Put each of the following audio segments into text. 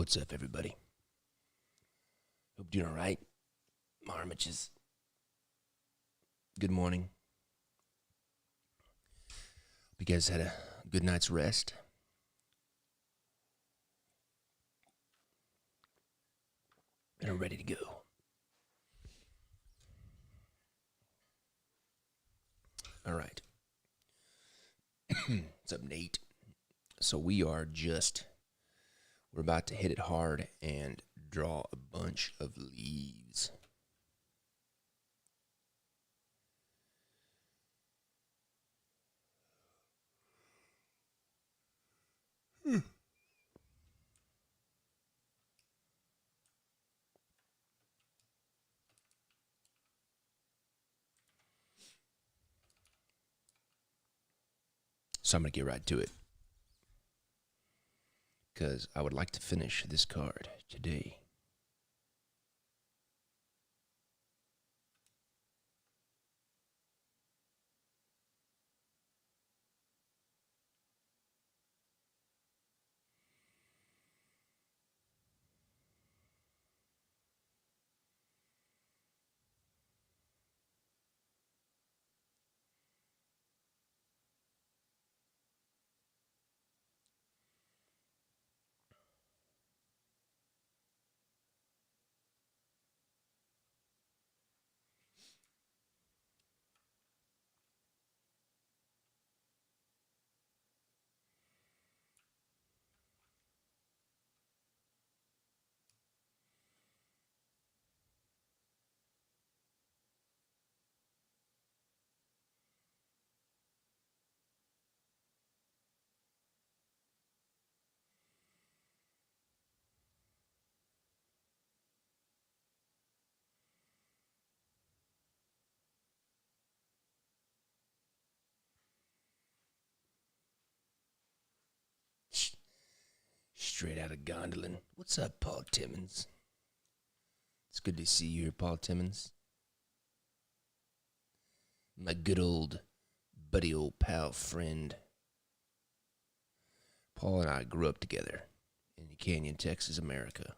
What's up, everybody? Hope you're doing all right. Marmaches. Good morning. Hope you guys had a good night's rest. And are ready to go. All right. What's up, Nate? So we're about to hit it hard and draw a bunch of leaves. So I'm going to get right to it, because I would like to finish this card today. Straight out of Gondolin. What's up, Paul Timmons? It's good to see you here, Paul Timmons. My good old buddy, old pal, friend. Paul and I grew up together in Canyon, Texas, America.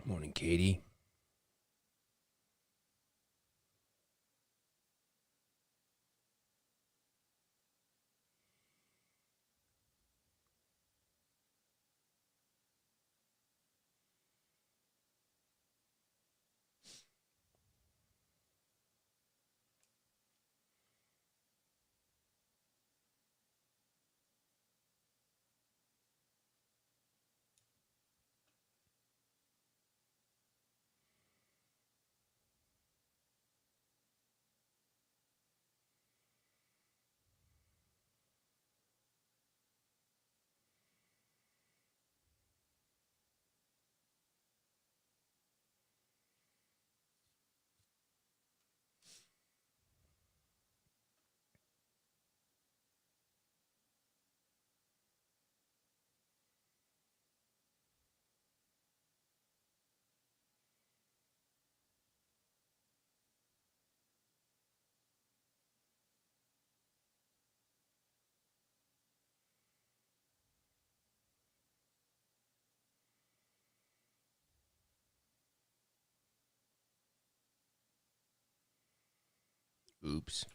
Morning, Katie. Oops.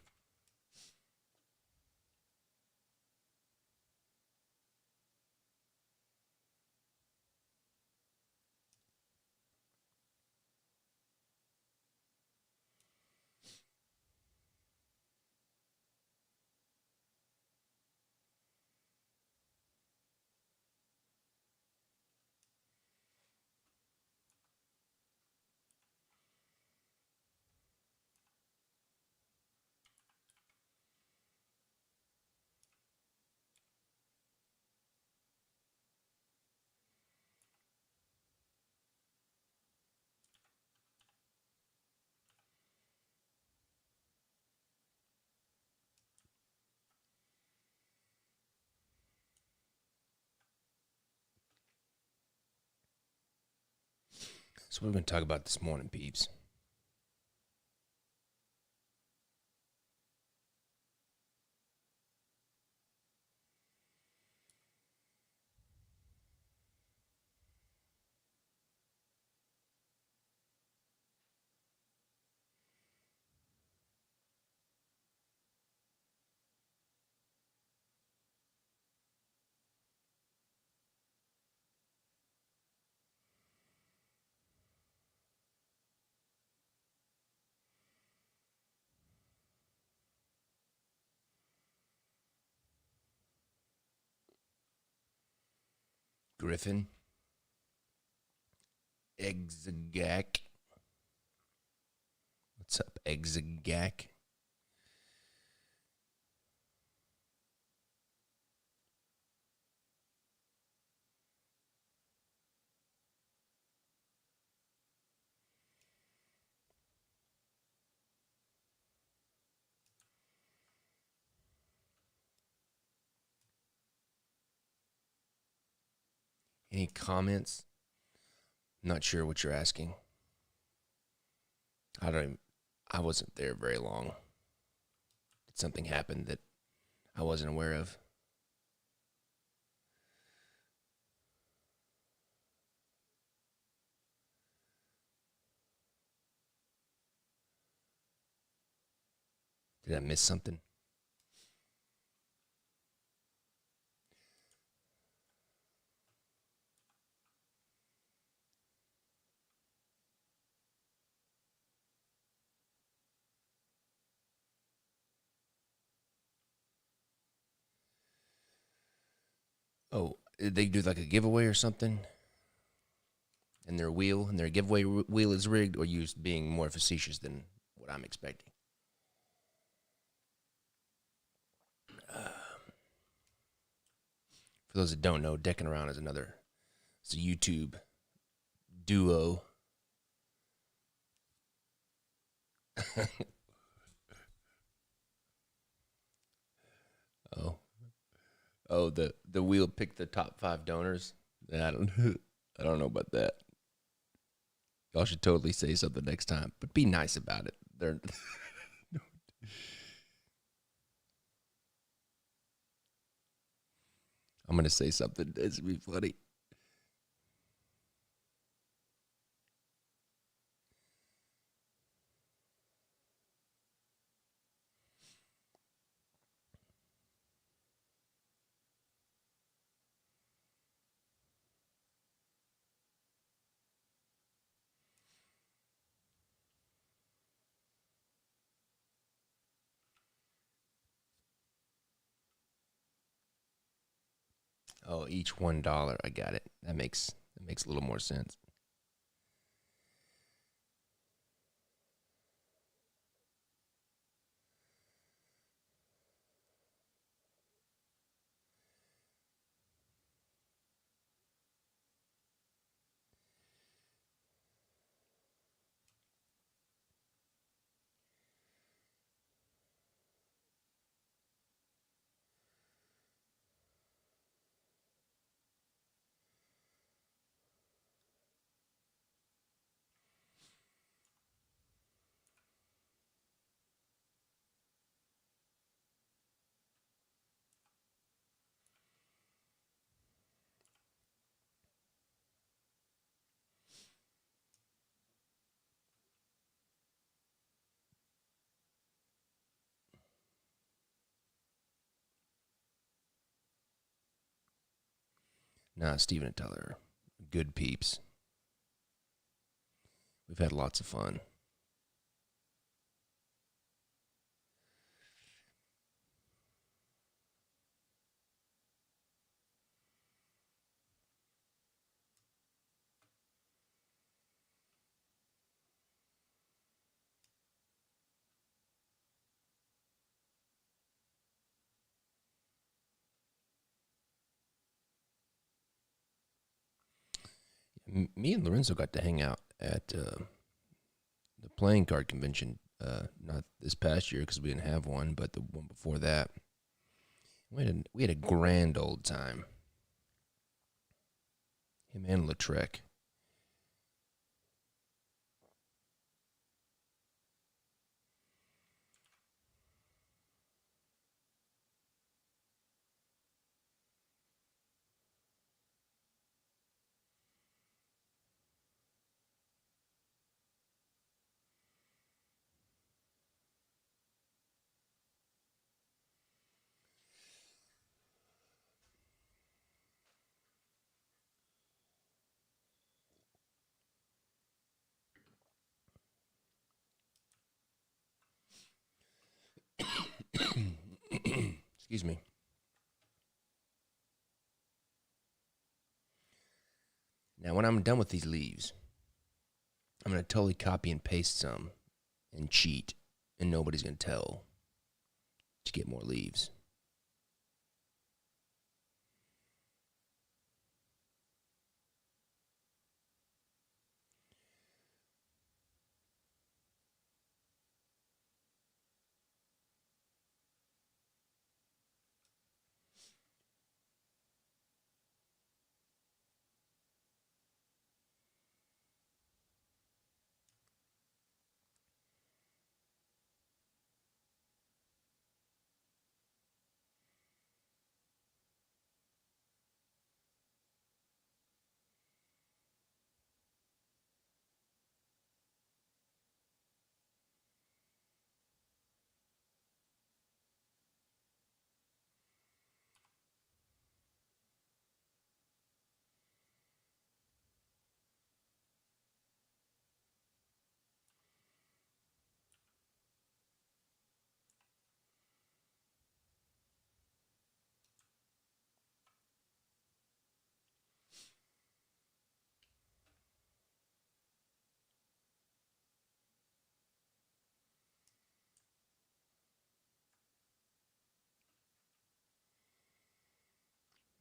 So what are we going to talk about this morning, peeps? Griffin. Exagac. What's up, Exagac? Any comments? Not sure what you're asking. I wasn't there very long. Did something happen that I wasn't aware of? Did I miss something? Oh, did they do like a giveaway or something? And their giveaway wheel is rigged, or you just being more facetious than what I'm expecting? For those that don't know, Decking Around is it's a YouTube duo. Oh, oh, the wheel picked the top 5 donors. I don't, I don't know about that. Y'all should totally say something next time, but be nice about it. I'm gonna say something that's be funny. Oh, each $1. I got it. That makes a little more sense. Nah, Steven and Tyler are good peeps. We've had lots of fun. Me and Lorenzo got to hang out at the playing card convention. Not this past year because we didn't have one, but the one before that. We had a grand old time. Him and Lautrec. Excuse me. Now, when I'm done with these leaves, I'm going to totally copy and paste some and cheat, and nobody's going to tell to get more leaves.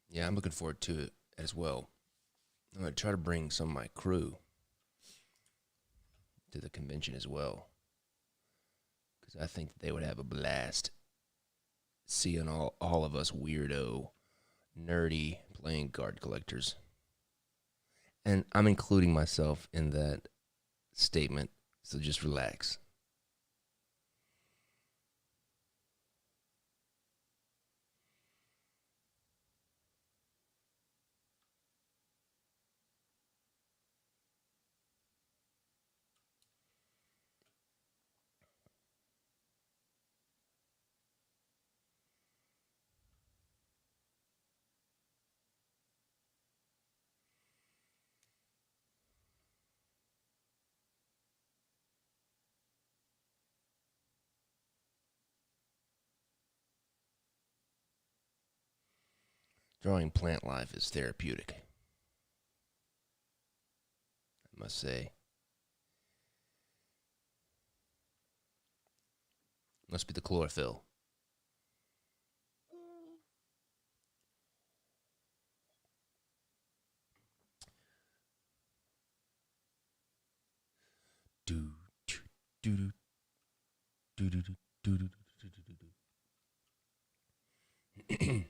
Yeah, I'm looking forward to it as well. I'm going to try to bring some of my crew to the convention as well, because I think that they would have a blast seeing all of us weirdo, nerdy playing card collectors. And I'm including myself in that statement, so just relax. Drawing plant life is therapeutic, I must say. Must be the chlorophyll. Do, do, do, do, do, do, do, do, do, do.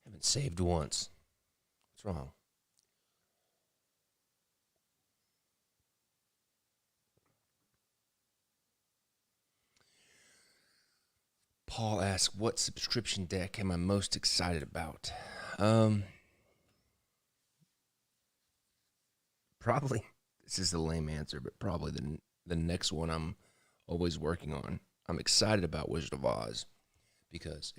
Haven't saved once. What's wrong? Paul asks, "What subscription deck am I most excited about?" Um, Probably this is a lame answer, but probably the next one I'm always working on. I'm excited about Wizard of Oz because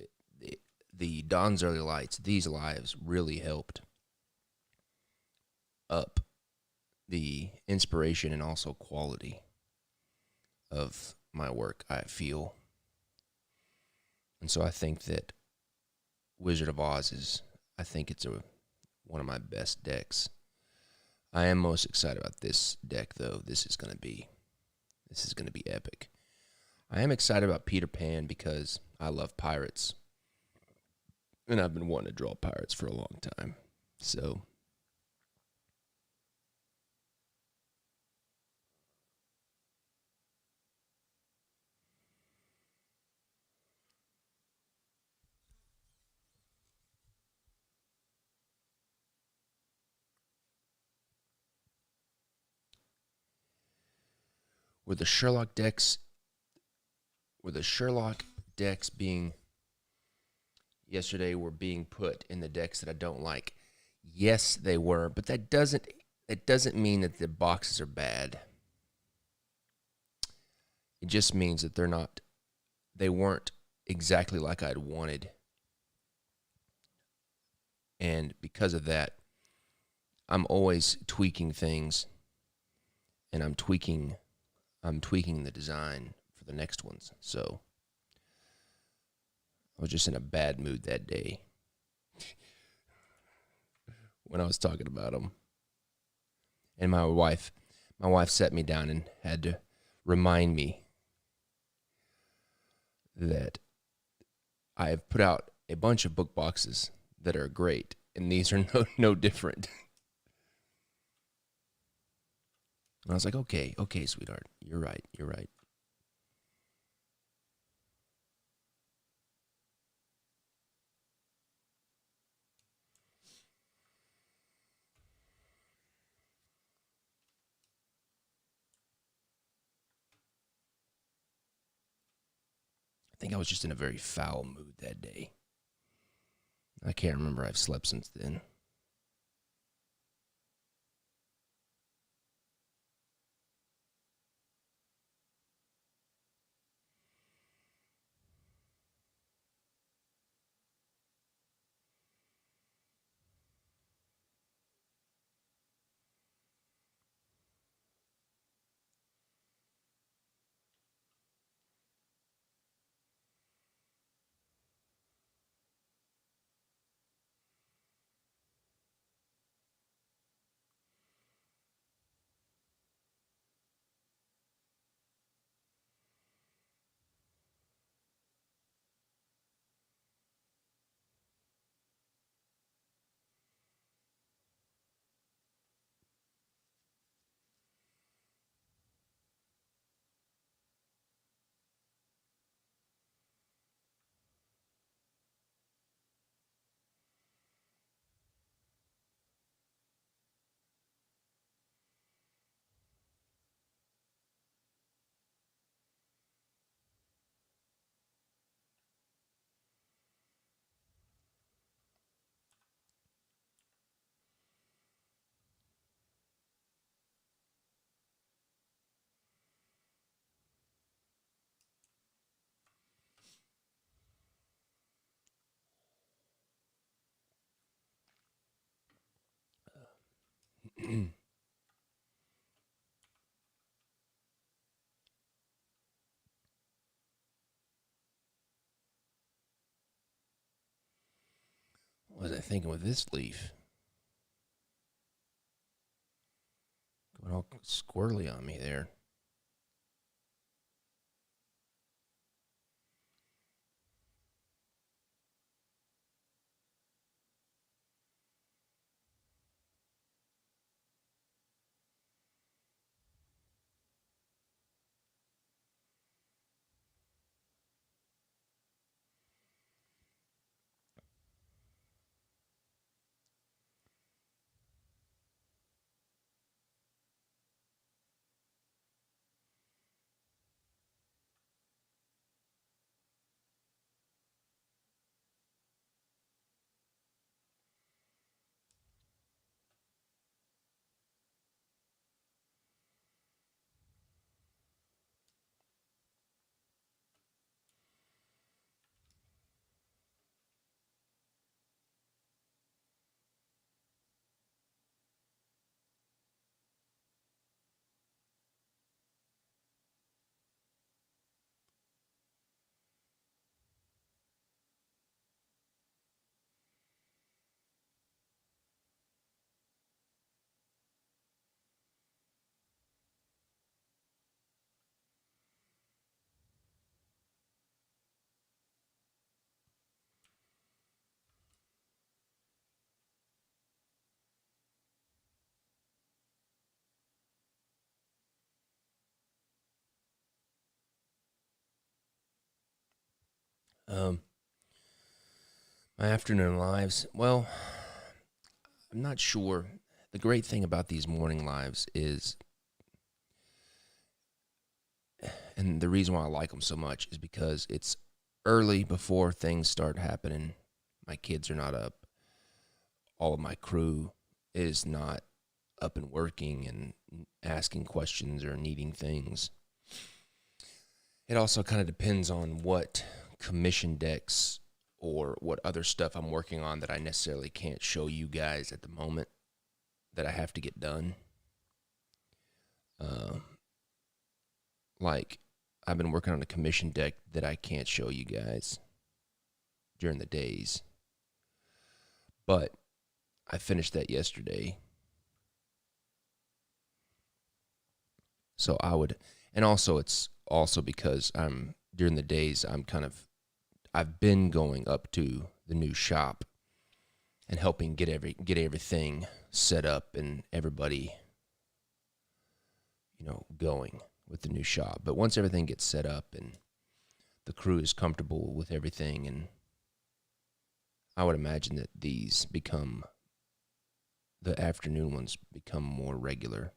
the Dawn's Early Lights, these lives really helped up the inspiration and also quality of my work, I feel. And so I think that Wizard of Oz is, I think it's one of my best decks. I am most excited about this deck though. This is going to be epic. I am excited about Peter Pan because I love pirates. And I've been wanting to draw pirates for a long time. So, were the Sherlock decks were the Sherlock decks being yesterday were being put in the decks that I don't like? Yes, they were, but that doesn't mean that the boxes are bad. It just means that they weren't exactly like I'd wanted. And because of that, I'm always tweaking things and I'm tweaking the design for the next ones. So I was just in a bad mood that day when I was talking about them. And my wife sat me down and had to remind me that I have put out a bunch of book boxes that are great, and these are no different. And I was like, okay, sweetheart, you're right. I think I was just in a very foul mood that day. I can't remember. I've slept since then. What was I thinking with this leaf? Going all squirrely on me there. Um, my afternoon lives. Well, I'm not sure. The great thing about these morning lives is, and the reason why I like them so much is because it's early before things start happening. My kids are not up. All of my crew is not up and working and asking questions or needing things. It also kind of depends on what commission decks or what other stuff I'm working on that I necessarily can't show you guys at the moment that I have to get done. Uh, like, I've been working on a commission deck that I can't show you guys during the days, but I finished that yesterday. So I would, and also it's also because I'm during the days I've been going up to the new shop and helping get everything set up and everybody, going with the new shop. But once everything gets set up and the crew is comfortable with everything, and I would imagine that the afternoon ones become more regular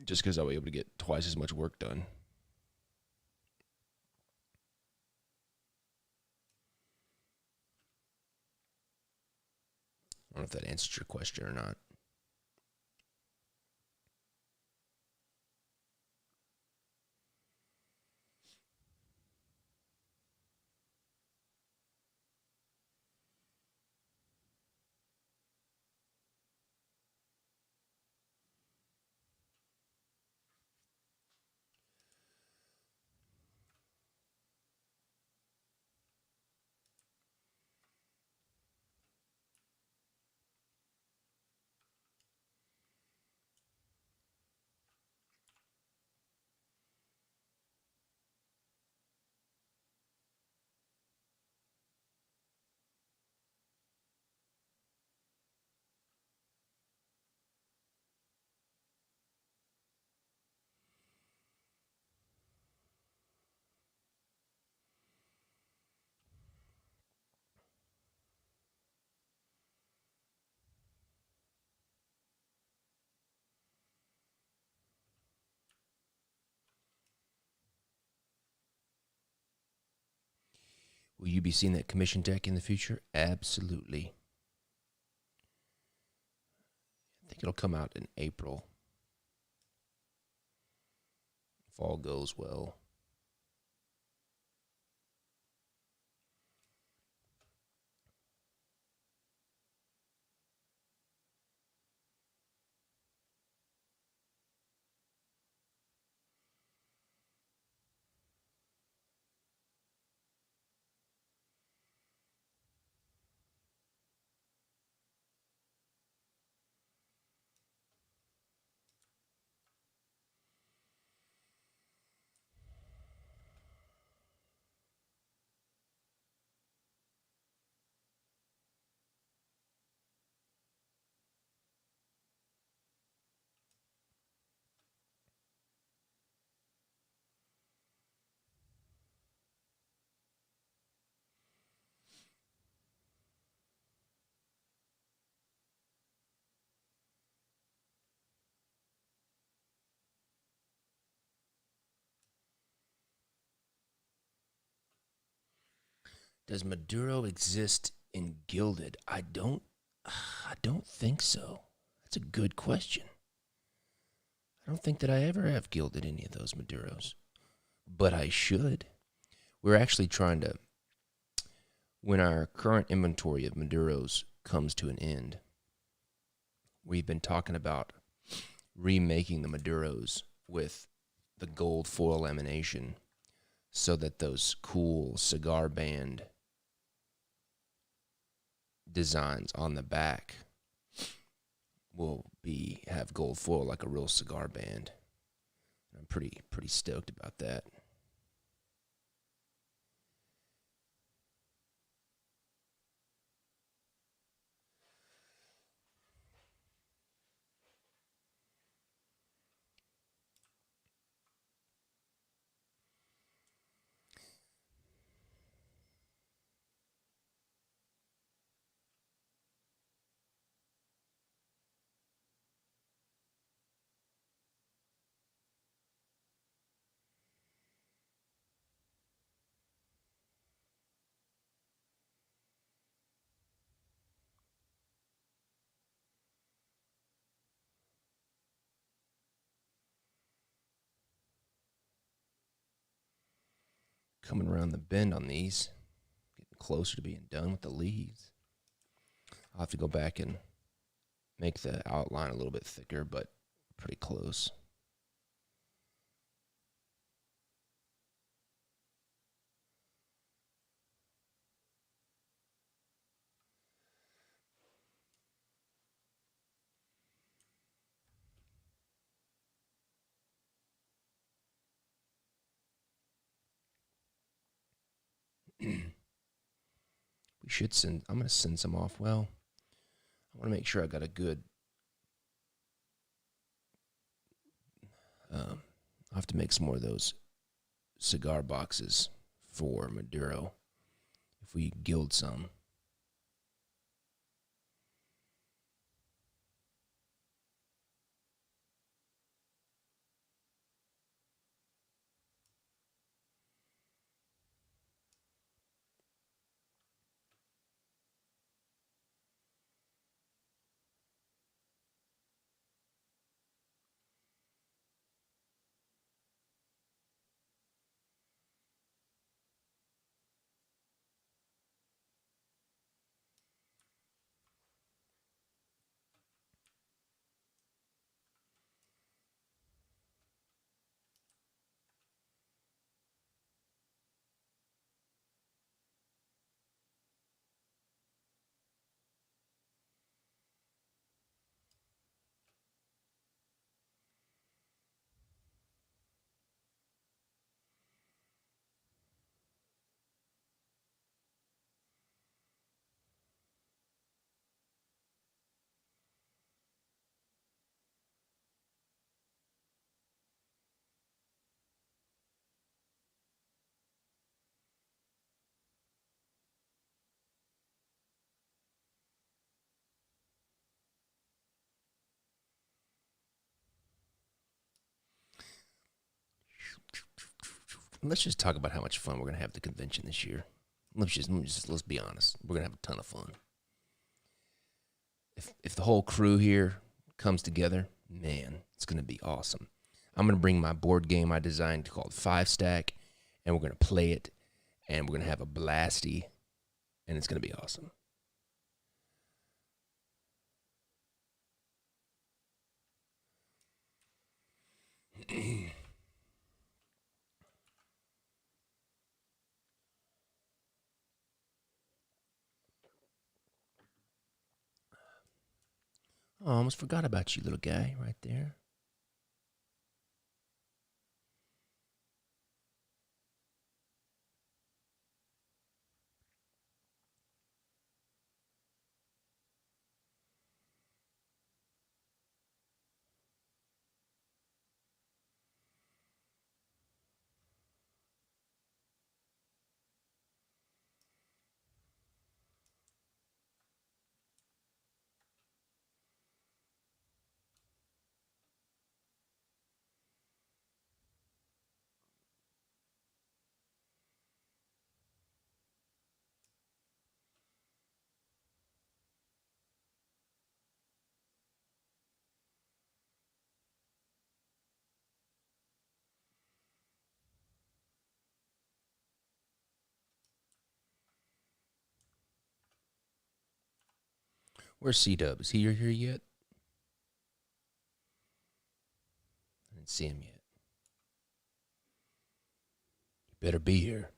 just because I'll be able to get twice as much work done. I don't know if that answers your question or not. Will you be seeing that commission deck in the future? Absolutely. I think it'll come out in April if all goes well. Does Maduro exist in Gilded? I don't think so. That's a good question. I don't think that I ever have gilded any of those Maduros, but I should. We're actually trying to, when our current inventory of Maduros comes to an end, we've been talking about remaking the Maduros with the gold foil lamination so that those cool cigar band designs on the back will be have gold foil like a real cigar band. I'm pretty stoked about that. coming around the bend on these, getting closer to being done with the leaves. I'll have to go back and make the outline a little bit thicker, but pretty close. We should send, I'm going to send some off. Well, I want to make sure I got a good, I'll have to make some more of those cigar boxes for Maduro if we gild some. Let's just talk about how much fun we're going to have at the convention this year. Let's be honest. We're going to have a ton of fun. If the whole crew here comes together, man, it's going to be awesome. I'm going to bring my board game I designed called 5-Stack, and we're going to play it, and we're going to have a blasty, and it's going to be awesome. Oh, I almost forgot about you, little guy, right there. Where's C-Dub? Is he here yet? I didn't see him yet. He better be here.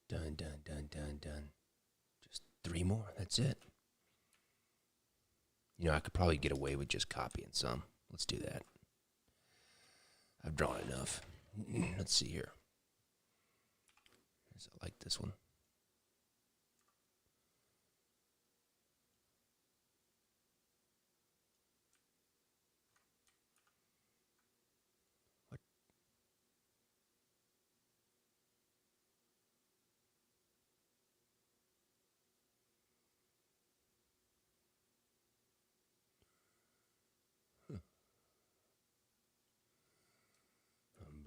Done. Just 3 more. That's it. You know, I could probably get away with just copying some. Let's do that. I've drawn enough. Let's see here. I like this one.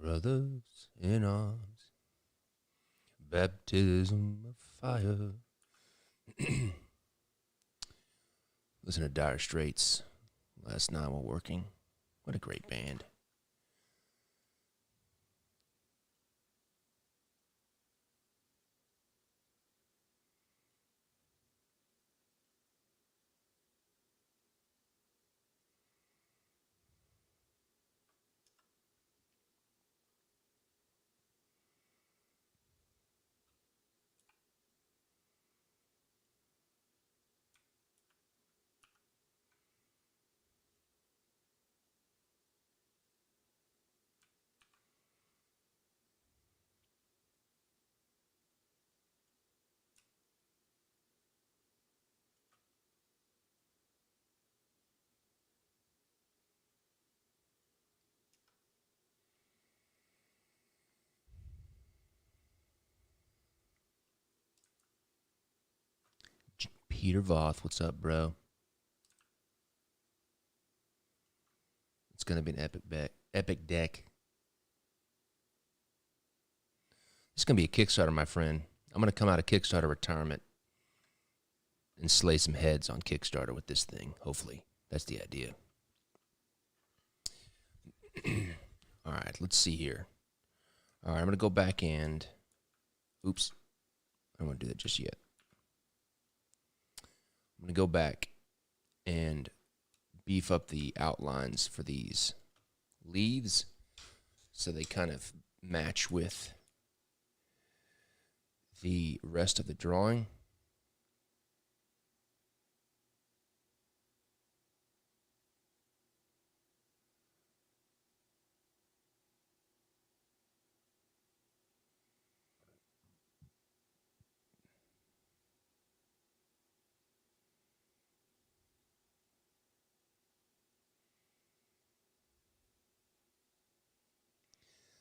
What? Brothers in arms, baptism of fire. Listen to Dire Straits last night while working. What a great band. Peter Voth, what's up, bro? It's gonna be an epic deck. It's gonna be a Kickstarter, my friend. I'm gonna come out of Kickstarter retirement and slay some heads on Kickstarter with this thing. Hopefully, that's the idea. All right, let's see here. All right, I'm gonna go back and. Oops, I don't want to do that just yet. I'm gonna go back and beef up the outlines for these leaves so they kind of match with the rest of the drawing.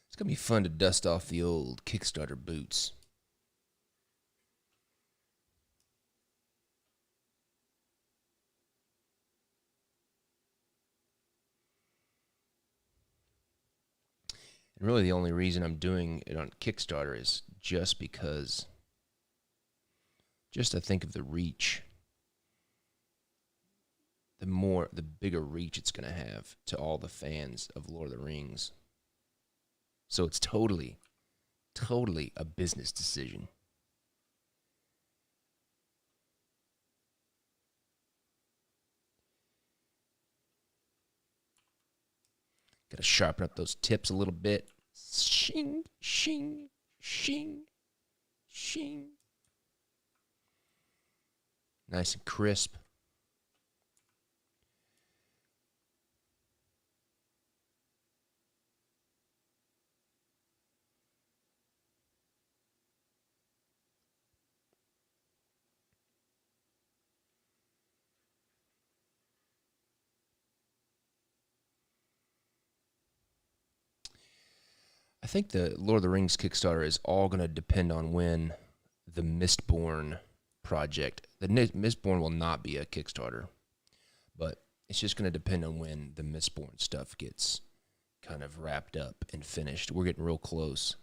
It's going to be fun to dust off the old Kickstarter boots. And really the only reason I'm doing it on Kickstarter is just because, just to think of the reach, the bigger reach it's going to have to all the fans of Lord of the Rings. So it's totally a business decision. Got to sharpen up those tips a little bit. Shing, shing, shing, shing. Nice and crisp. I think the Lord of the Rings Kickstarter is all going to depend on when the Mistborn project, the Mistborn will not be a Kickstarter, but it's just going to depend on when the Mistborn stuff gets kind of wrapped up and finished. We're getting real close.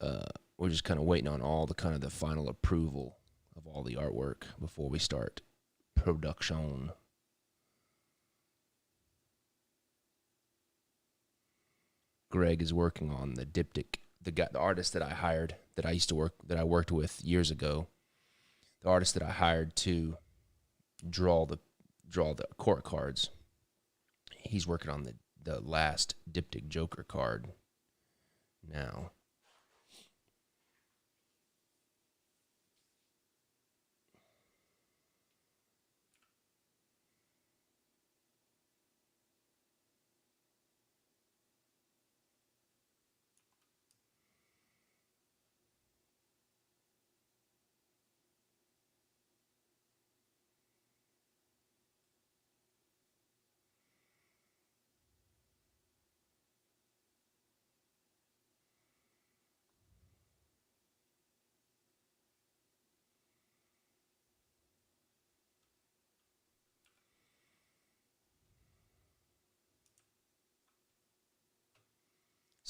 We're just kind of waiting on all the kind of the final approval of all the artwork before we start production. Greg is working on the diptych. The artist that I hired, that I worked with years ago, the artist that I hired to draw the court cards. He's working on the last diptych Joker card now.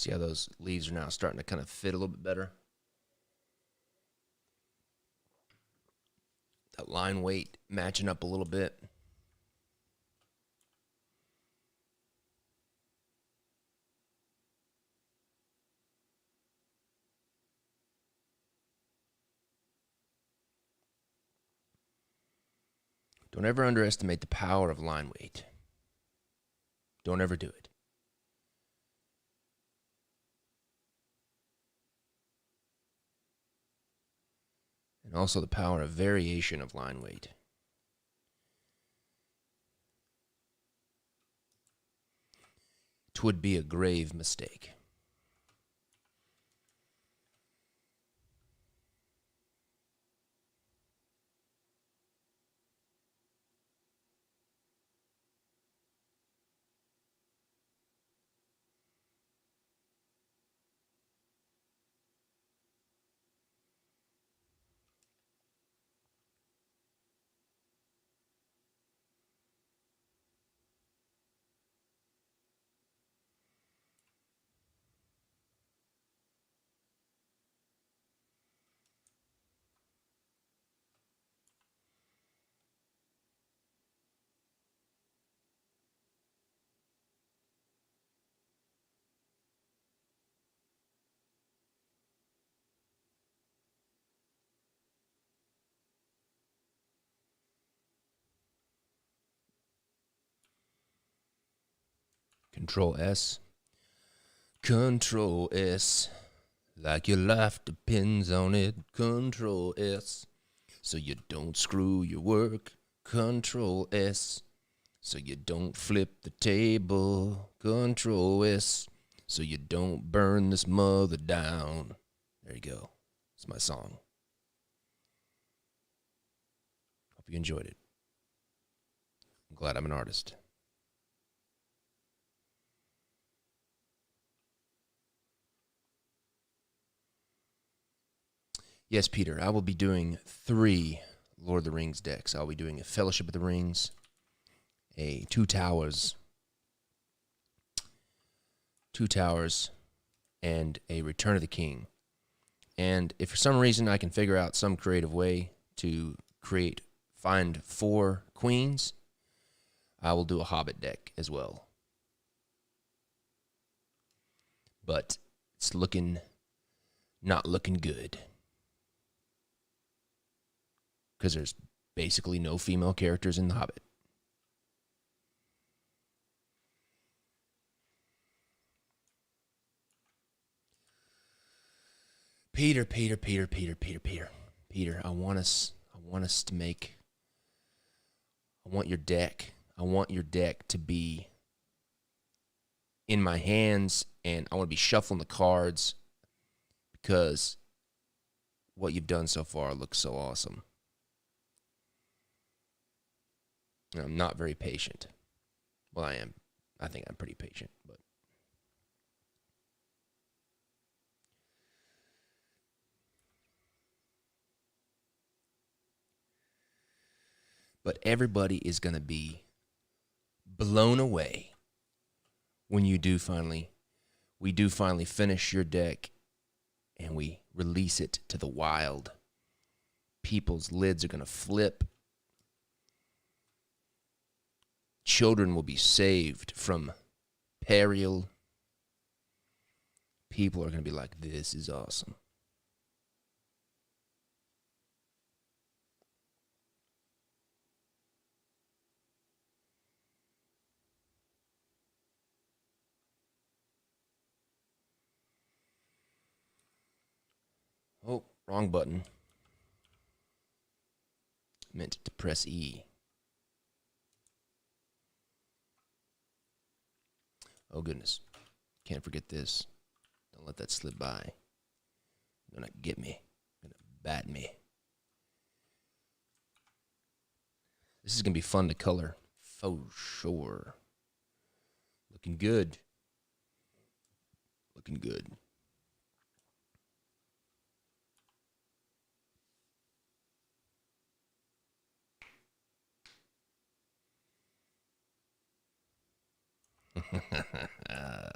See how those leaves are now starting to kind of fit a little bit better? That line weight matching up a little bit. Don't ever underestimate the power of line weight. Don't ever do it. And also the power of variation of line weight. Twould be a grave mistake. Control S. Control S. Like your life depends on it. Control S. So you don't screw your work. Control S. So you don't flip the table. Control S. So you don't burn this mother down. There you go. It's my song. Hope you enjoyed it. I'm glad I'm an artist. Yes, Peter, I will be doing 3 Lord of the Rings decks. I'll be doing a Fellowship of the Rings, a Two Towers, and a Return of the King. And if for some reason I can figure out some creative way to find 4 queens, I will do a Hobbit deck as well. But it's not looking good. Because there's basically no female characters in The Hobbit. Peter, I want your deck to be in my hands, and I want to be shuffling the cards because what you've done so far looks so awesome. And I'm not very patient. Well, I am. I think I'm pretty patient, but everybody is going to be blown away when we do finally finish your deck and we release it to the wild. People's lids are going to flip. Children will be saved from peril. People are going to be like, this is awesome. Oh, wrong button. Meant to press E. Oh, goodness. Can't forget this. Don't let that slip by. You're going to get me. You're going to bat me. This is going to be fun to color. For sure. Looking good. Looking good.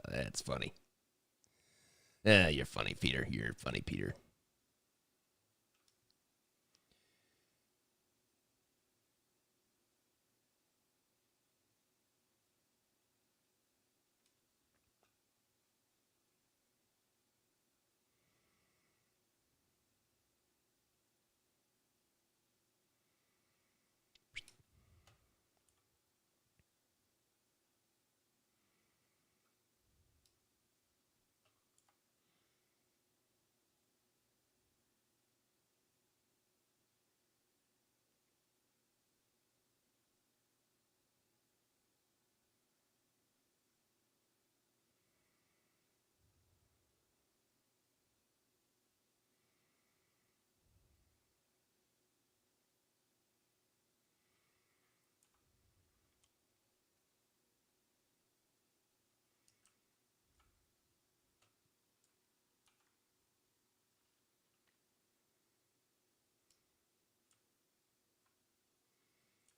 That's funny. You're funny, Peter. You're funny, Peter.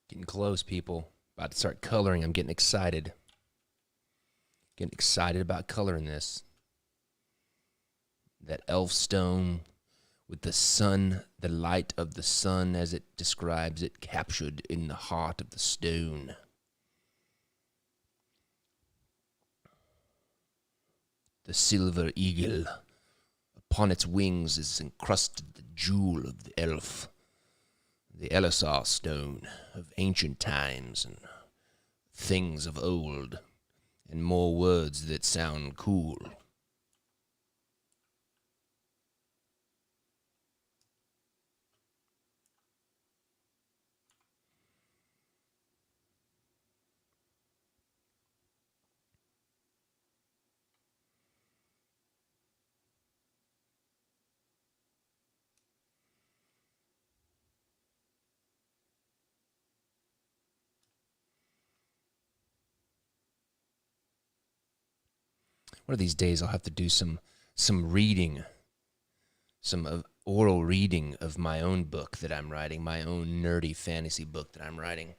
Getting close, people. About to start coloring. I'm getting excited. Getting excited about coloring this. That Elfstone with the sun, the light of the sun as it describes it, captured in the heart of the stone. The silver eagle, upon its wings is encrusted the jewel of the elf, the Elisar stone of ancient times and things of old, and more words that sound cool. One of these days I'll have to do some reading, some oral reading of my own book that I'm writing, my own nerdy fantasy book that I'm writing.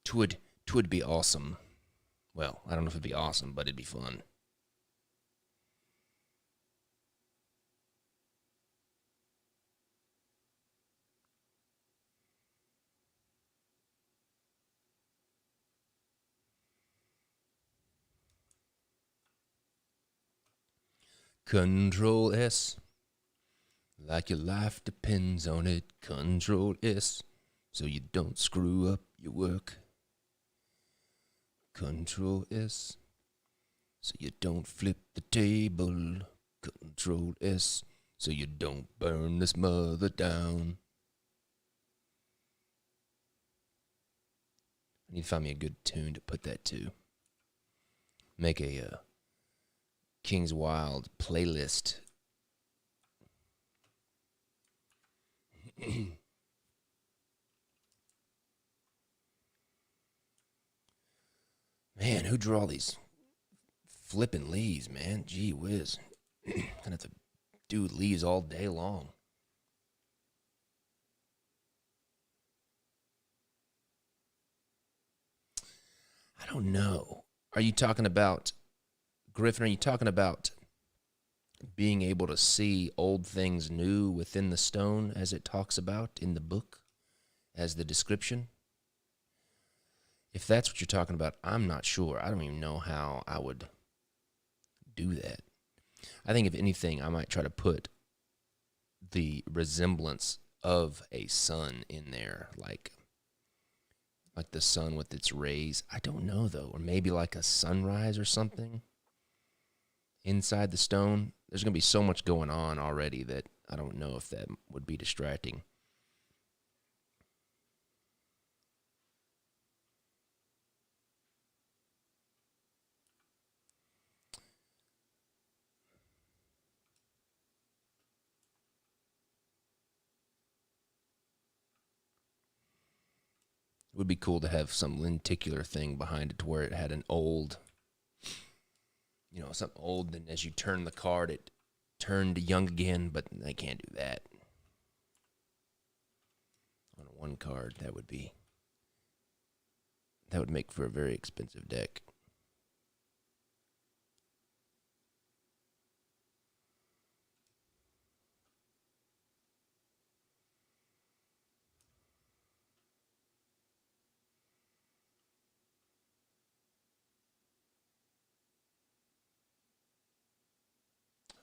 Twould be awesome. Well, I don't know if it'd be awesome, but it'd be fun. Control S. Like your life depends on it. Control S. So you don't screw up your work. Control S. So you don't flip the table. Control S. So you don't burn this mother down. I need to find me a good tune to put that to. Make a King's Wild playlist. Man, who drew all these flipping leaves, man? Gee whiz. Gonna have to do leaves all day long. I don't know. Are you talking about, Griffin, are you talking about being able to see old things new within the stone as it talks about in the book as the description? If that's what you're talking about, I'm not sure. I don't even know how I would do that. I think if anything, I might try to put the resemblance of a sun in there, like the sun with its rays. I don't know though, or maybe like a sunrise or something inside the stone. There's going to be so much going on already that I don't know if that would be distracting. It would be cool to have some lenticular thing behind it to where it had an old, something old, and as you turn the card, it turned young again, but I can't do that. On one card, that would make for a very expensive deck.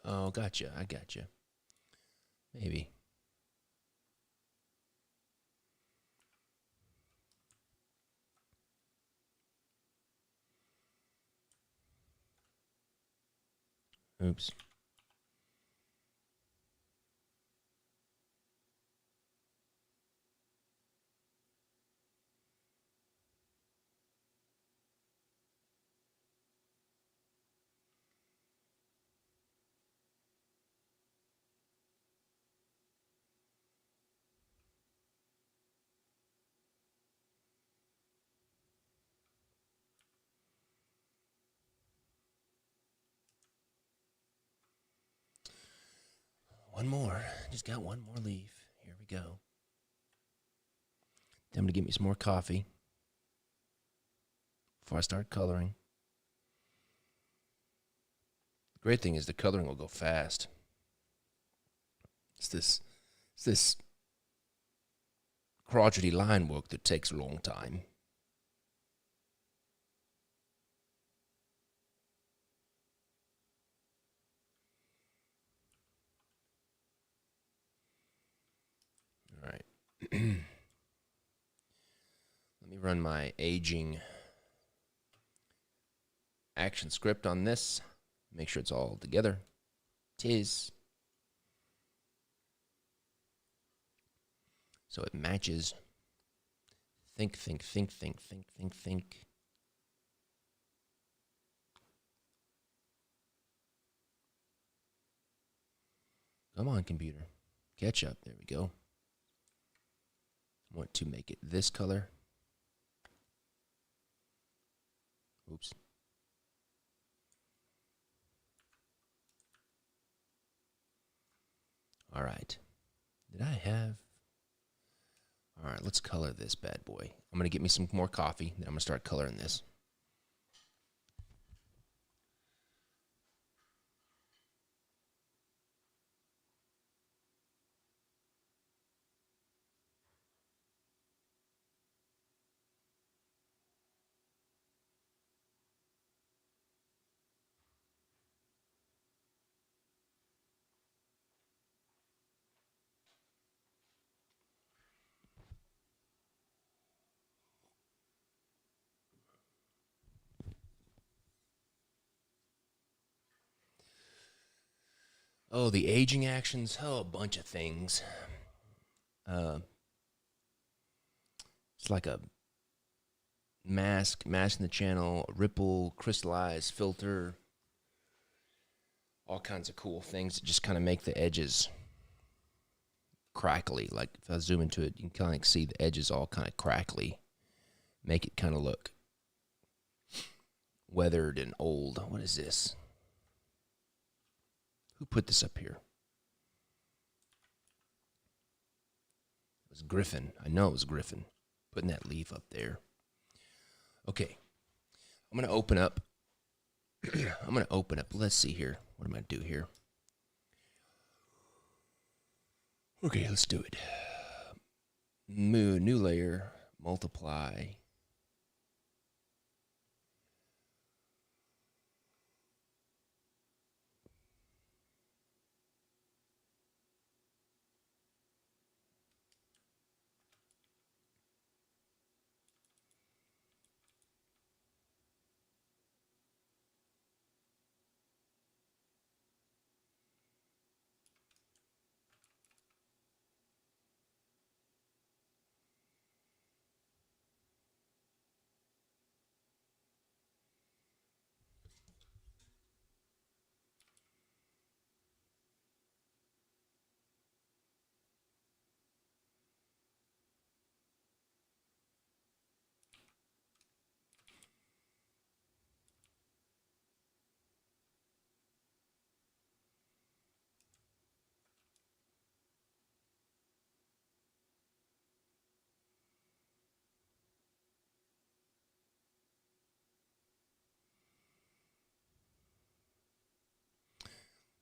Oh, gotcha. I gotcha. Maybe. Oops. One more. Just got one more leaf. Here we go. Time to get me some more coffee before I start coloring. The great thing is the coloring will go fast. It's this crotchety line work that takes a long time. All right. Let me run my aging action script on this. Make sure it's all together. Tis. So it matches. Think, think, think, think, think, think, think. Come on, computer. Catch up. There we go. I want to make it this color. Oops. All right. Did I have... All right, let's color this bad boy. I'm going to get me some more coffee, then I'm going to start coloring this. Oh, the aging actions. Oh, a bunch of things. It's like a masking the channel, ripple, crystallize, filter, all kinds of cool things that just kind of make the edges crackly. Like if I zoom into it, you can kind of see the edges all kind of crackly. Make it kind of look weathered and old. What is this? Who put this up here? It was Griffin. I know it was Griffin putting that leaf up there. Okay. I'm going to open up. Let's see here. What am I going to do here? Okay, let's do it. New layer, multiply.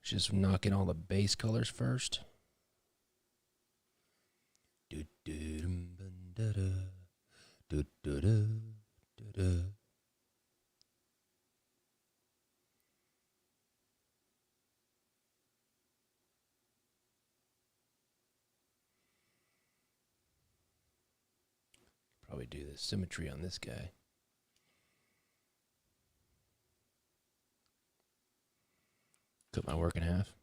Just knocking all the base colors first. we do this? Symmetry on this guy. Cut my work in half.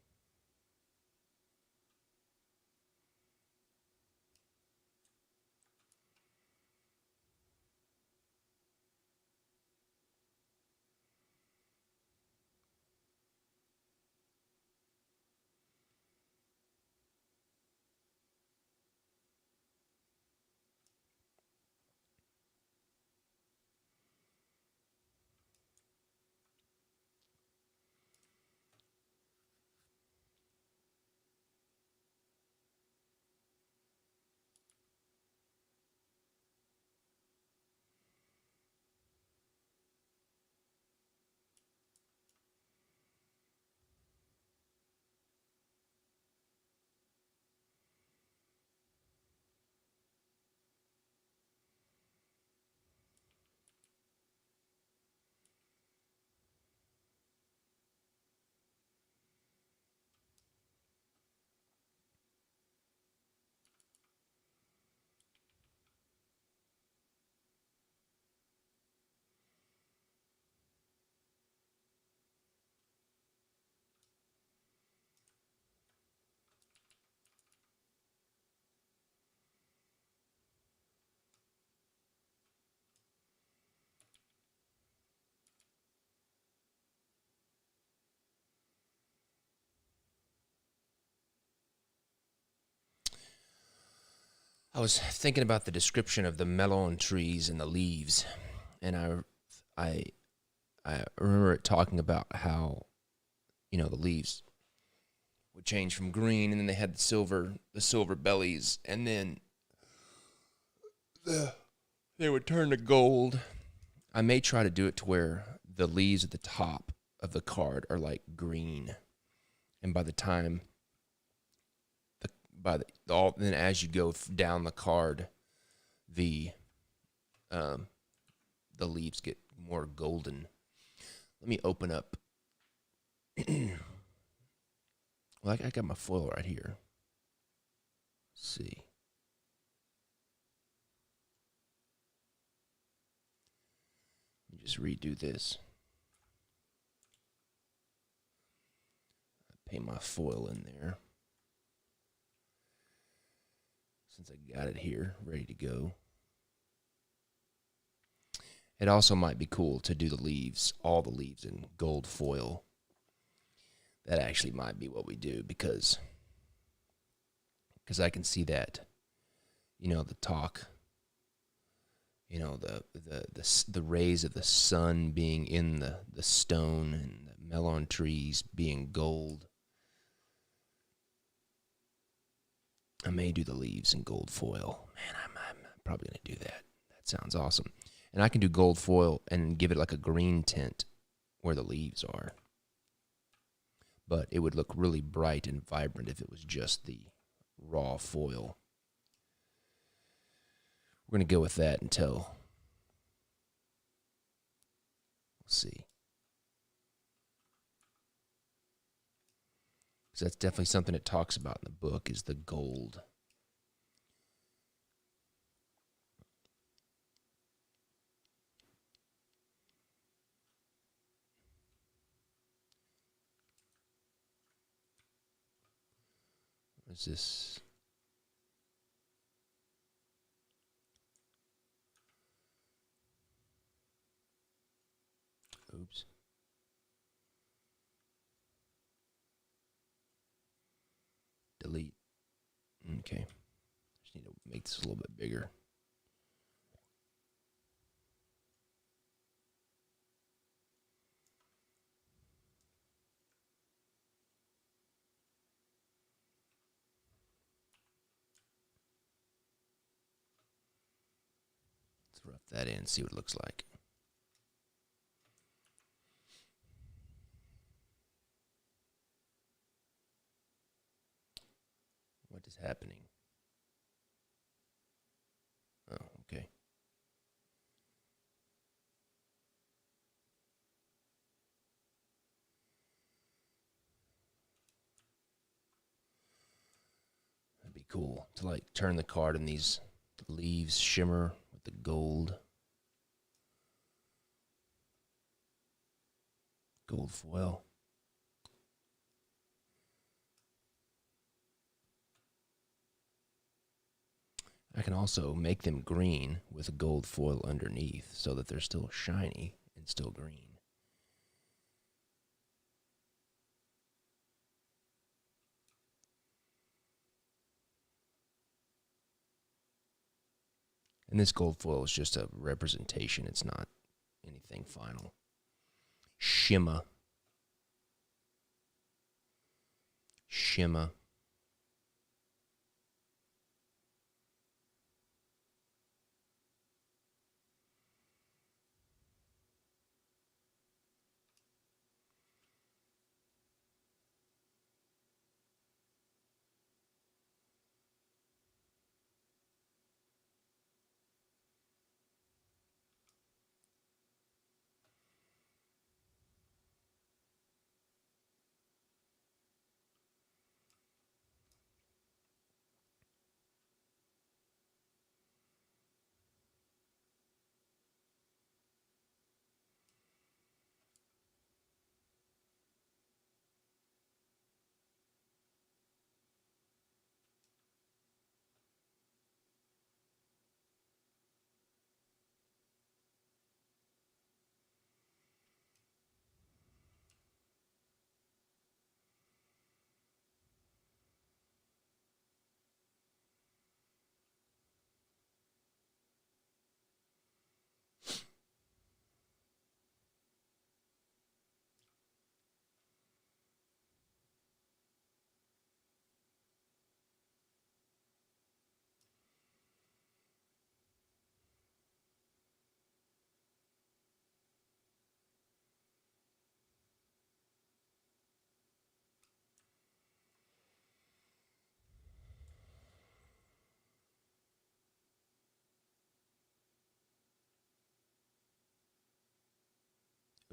I was thinking about the description of the melon trees and the leaves, and I I remember it talking about how, the leaves would change from green, and then they had the silver bellies, and then they would turn to gold. I may try to do it to where the leaves at the top of the card are like green, and by the time then as you go down the card, the um, the leaves get more golden. Let me open up. Well, I got my foil right here. Let's see. Let me just redo this. I paint my foil in there. Since I got it here, ready to go. It also might be cool to do the leaves, all the leaves in gold foil. That actually might be what we do because I can see that, the talk, the rays of the sun being in the stone and the melon trees being gold. I may do the leaves in gold foil. Man, I'm probably going to do that. That sounds awesome. And I can do gold foil and give it like a green tint where the leaves are. But it would look really bright and vibrant if it was just the raw foil. We're going to go with that until, we'll see. Because that's definitely something it talks about in the book is the gold. What is this? Oops. Delete. Okay. Just need to make this a little bit bigger. Let's rough that in and see what it looks like. What is happening? Oh, okay. That'd be cool to like turn the card and these leaves shimmer with with the gold foil. I can also make them green with a gold foil underneath so that they're still shiny and still green. And this gold foil is just a representation. It's not anything final. Shimmer. Shimmer.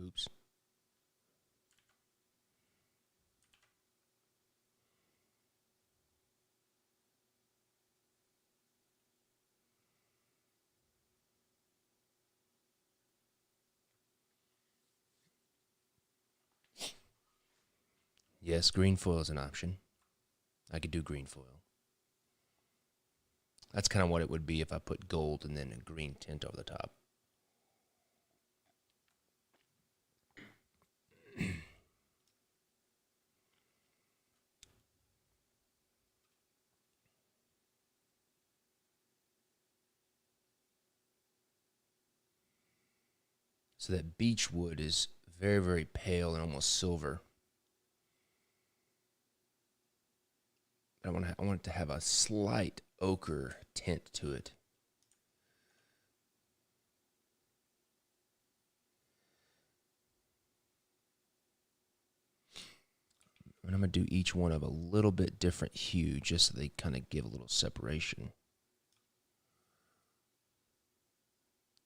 Oops. Yes, green foil is an option. I could do green foil. That's kind of what it would be if I put gold and then a green tint over the top. So that beech wood is very, very pale and almost silver. I want it to have a slight ochre tint to it. And I'm going to do each one of a little bit different hue just so they kind of give a little separation.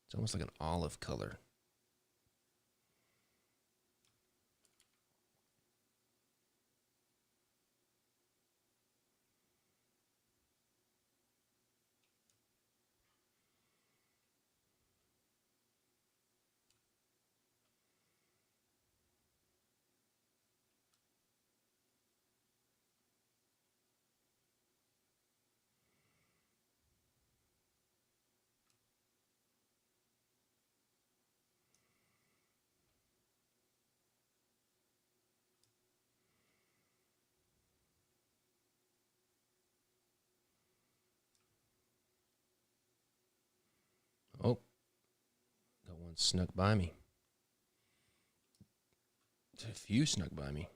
It's almost like an olive color. Oh, got one snuck by me. A few snuck by me.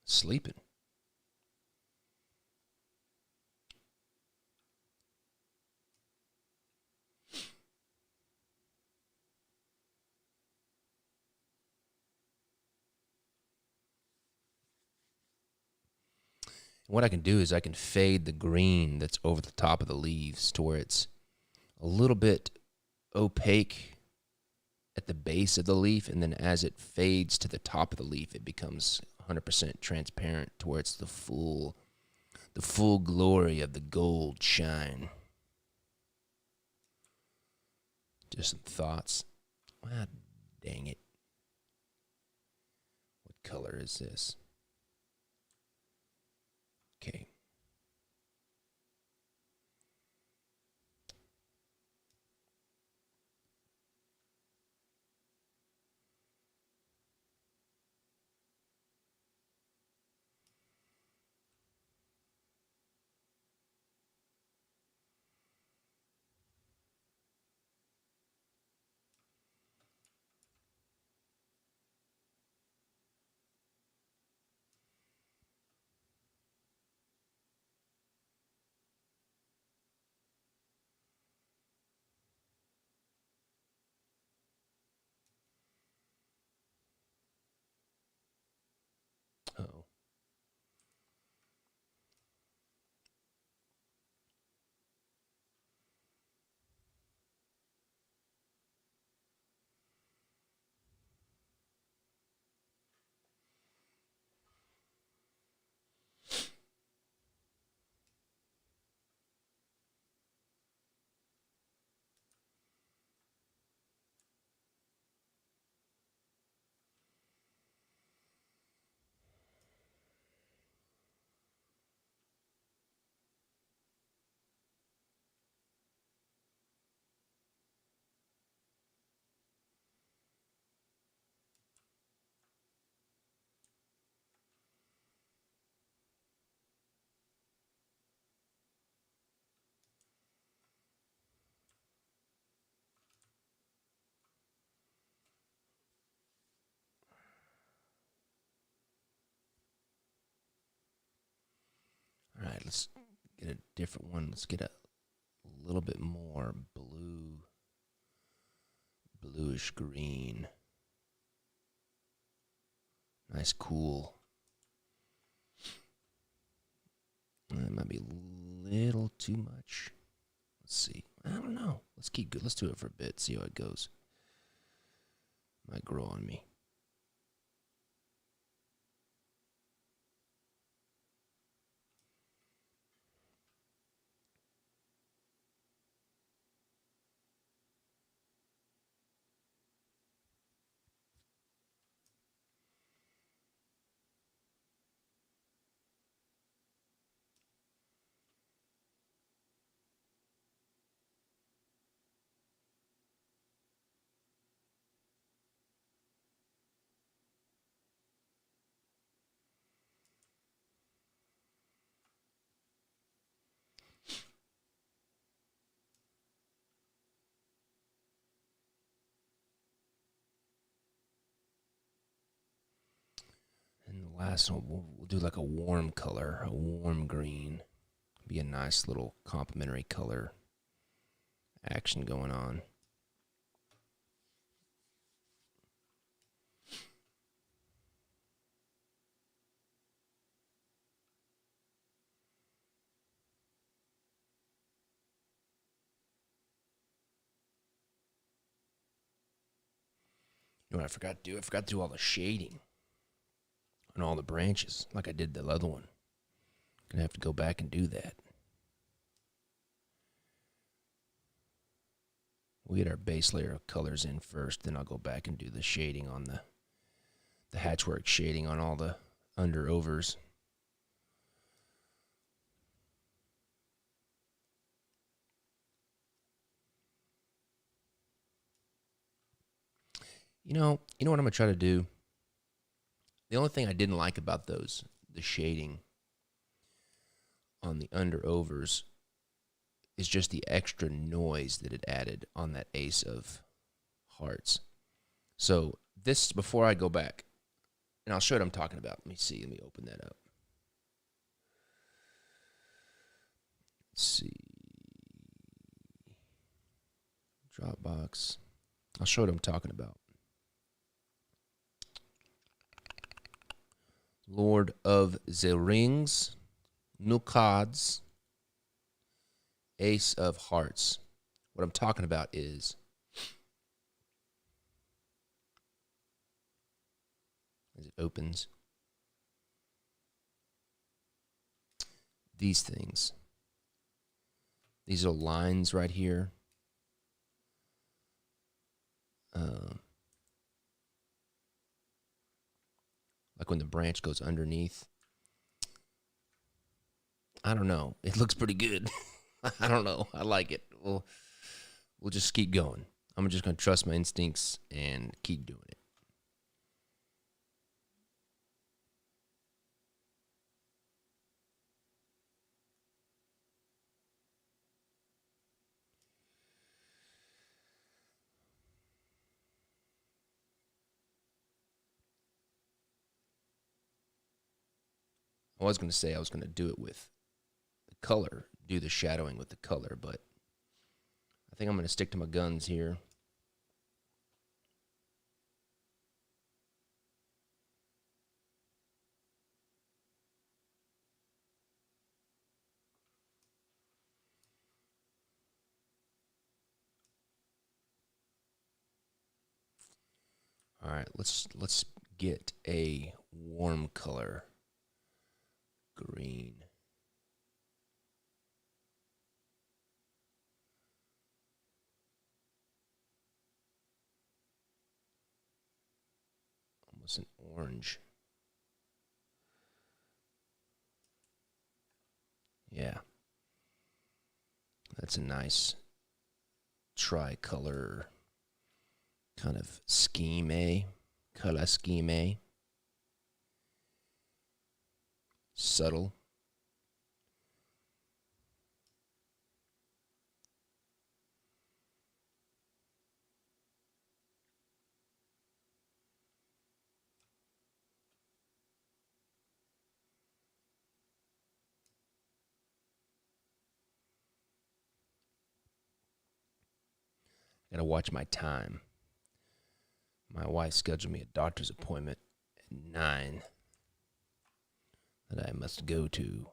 Sleeping. What I can do is I can fade the green that's over the top of the leaves to where it's a little bit opaque at the base of the leaf, and then as it fades to the top of the leaf, it becomes 100% transparent to where it's the full glory of the gold shine. Just some thoughts. Ah, dang it. What color is this? Okay. Oh. All right, let's get a different one. Let's get a little bit more bluish green. Nice, cool. That might be a little too much. Let's see. I don't know. Let's keep good. Let's do it for a bit. See how it goes. Might grow on me. And the last one, we'll do like a warm color, a warm green. Be a nice little complementary color action going on. You know what I forgot to do? I forgot to do all the shading on all the branches like I did the other one. Gonna have to go back and do that. We'll get our base layer of colors in first, then I'll go back and do the shading on the hatchwork shading on all the under overs. You know what I'm gonna try to do? The only thing I didn't like about those, the shading on the under overs, is just the extra noise that it added on that ace of hearts. So this, before I go back, and I'll show you what I'm talking about. Let me see. Let me open that up. Let's see. Dropbox. I'll show you what I'm talking about. Lord of the Rings, Nukads, Ace of Hearts. What I'm talking about is as it opens, these things. These are lines right here. like when the branch goes underneath. I don't know. It looks pretty good. I don't know. I like it. We'll just keep going. I'm just gonna trust my instincts and keep doing it. I was gonna say I was gonna do it with the color, do the shadowing with the color, but I think I'm gonna stick to my guns here. All right, let's get a warm color. Green. Almost an orange. Yeah. That's a nice tricolor kind of scheme, eh? Color scheme, eh? Subtle. Gotta watch my time. My wife scheduled me a doctor's appointment at 9 that I must go to.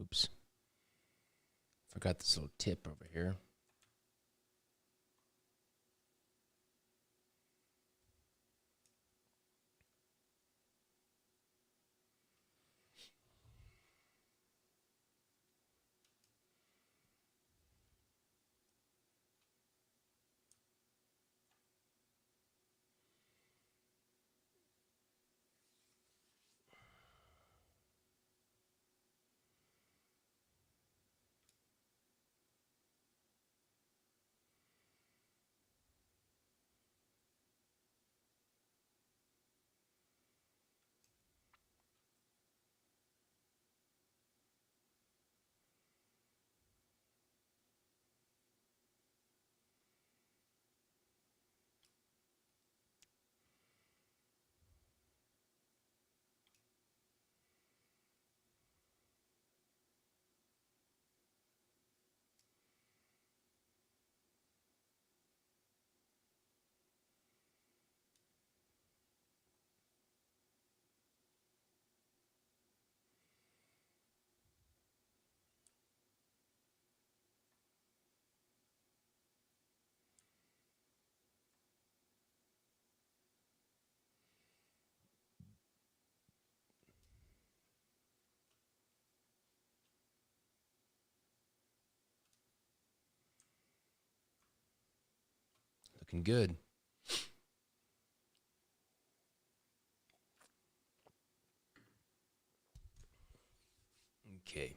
Oops. Forgot this little tip over here. Looking good. Okay.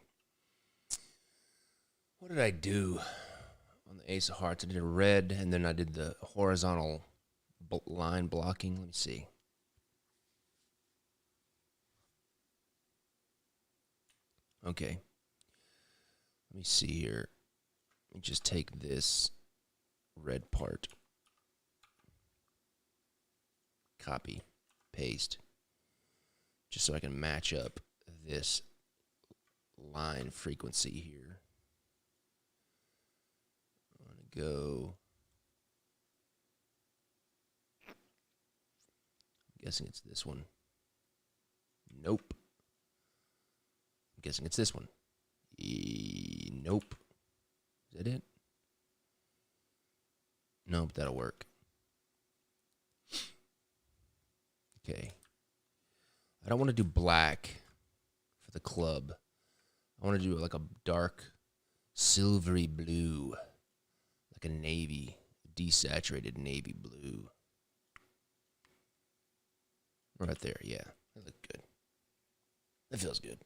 What did I do on the Ace of Hearts? I did a red, and then I did the horizontal line blocking. Let me see. Okay. Let me see here. Let me just take this red part. Copy. paste, just so I can match up this line frequency here. I'm going to go, I'm guessing it's this one. Nope. I'm guessing it's this one. Nope. Is that it? Nope, that'll work. Okay. I don't want to do black for the club. I want to do like a dark silvery blue, like a navy, desaturated navy blue. Right there, yeah. That looked good. That feels good.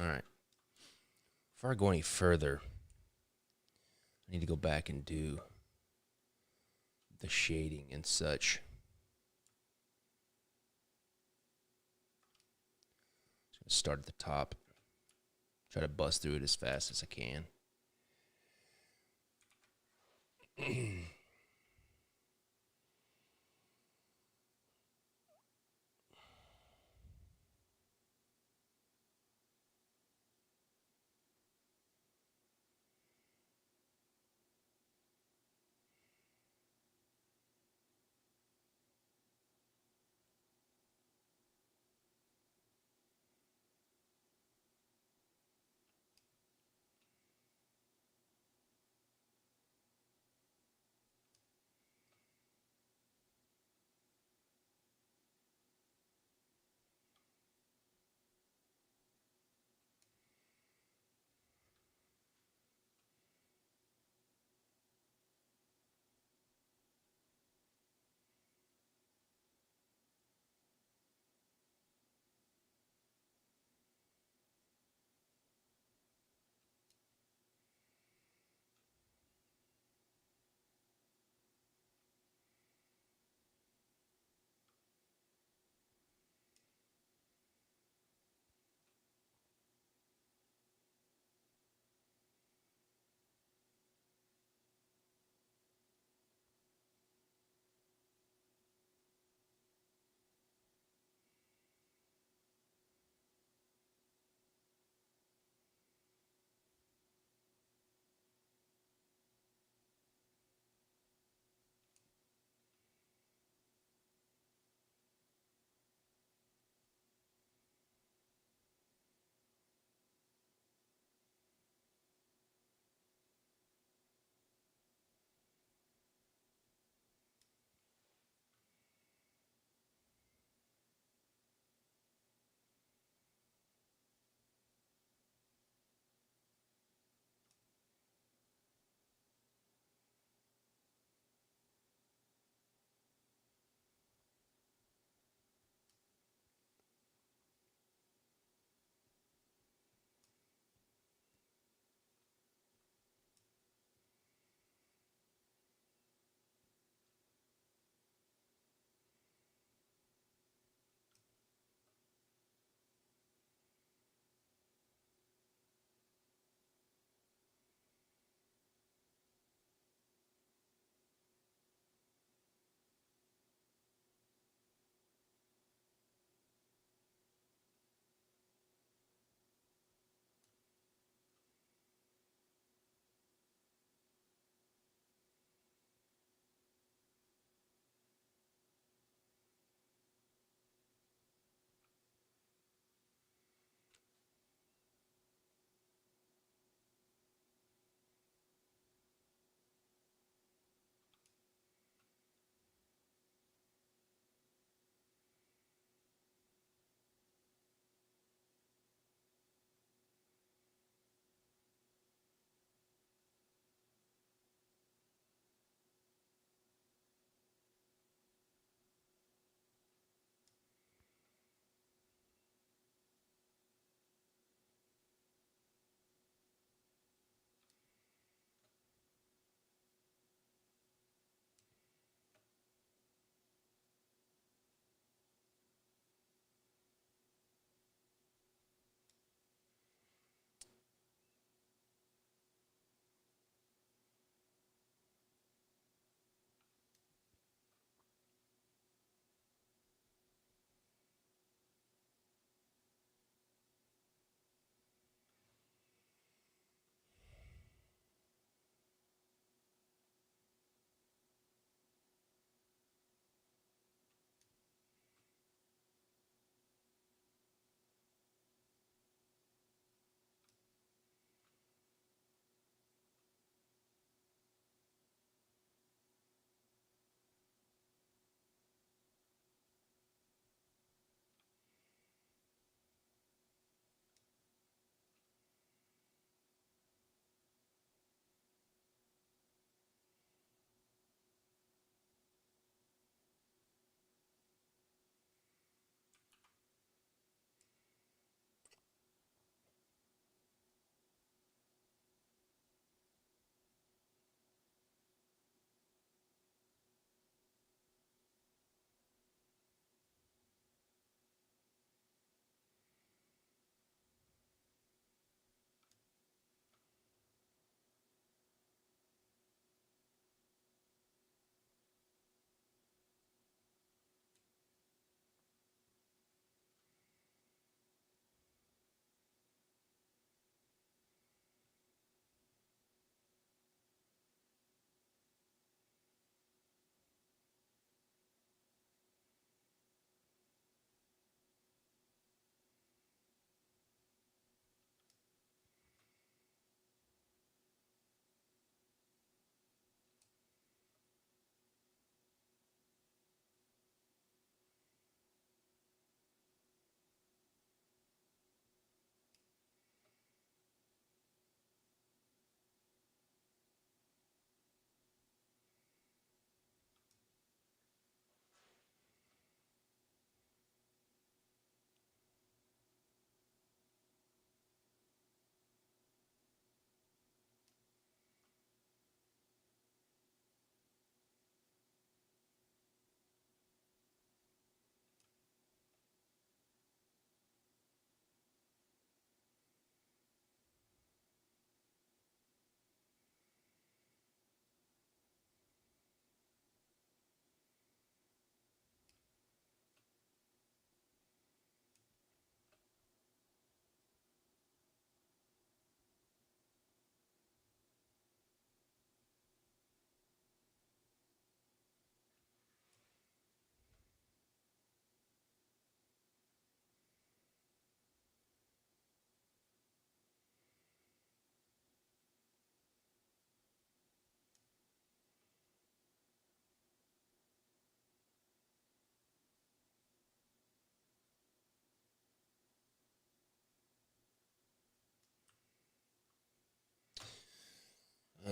All right. Before I go any further, I need to go back and do the shading and such. Just gonna start at the top. Try to bust through it as fast as I can.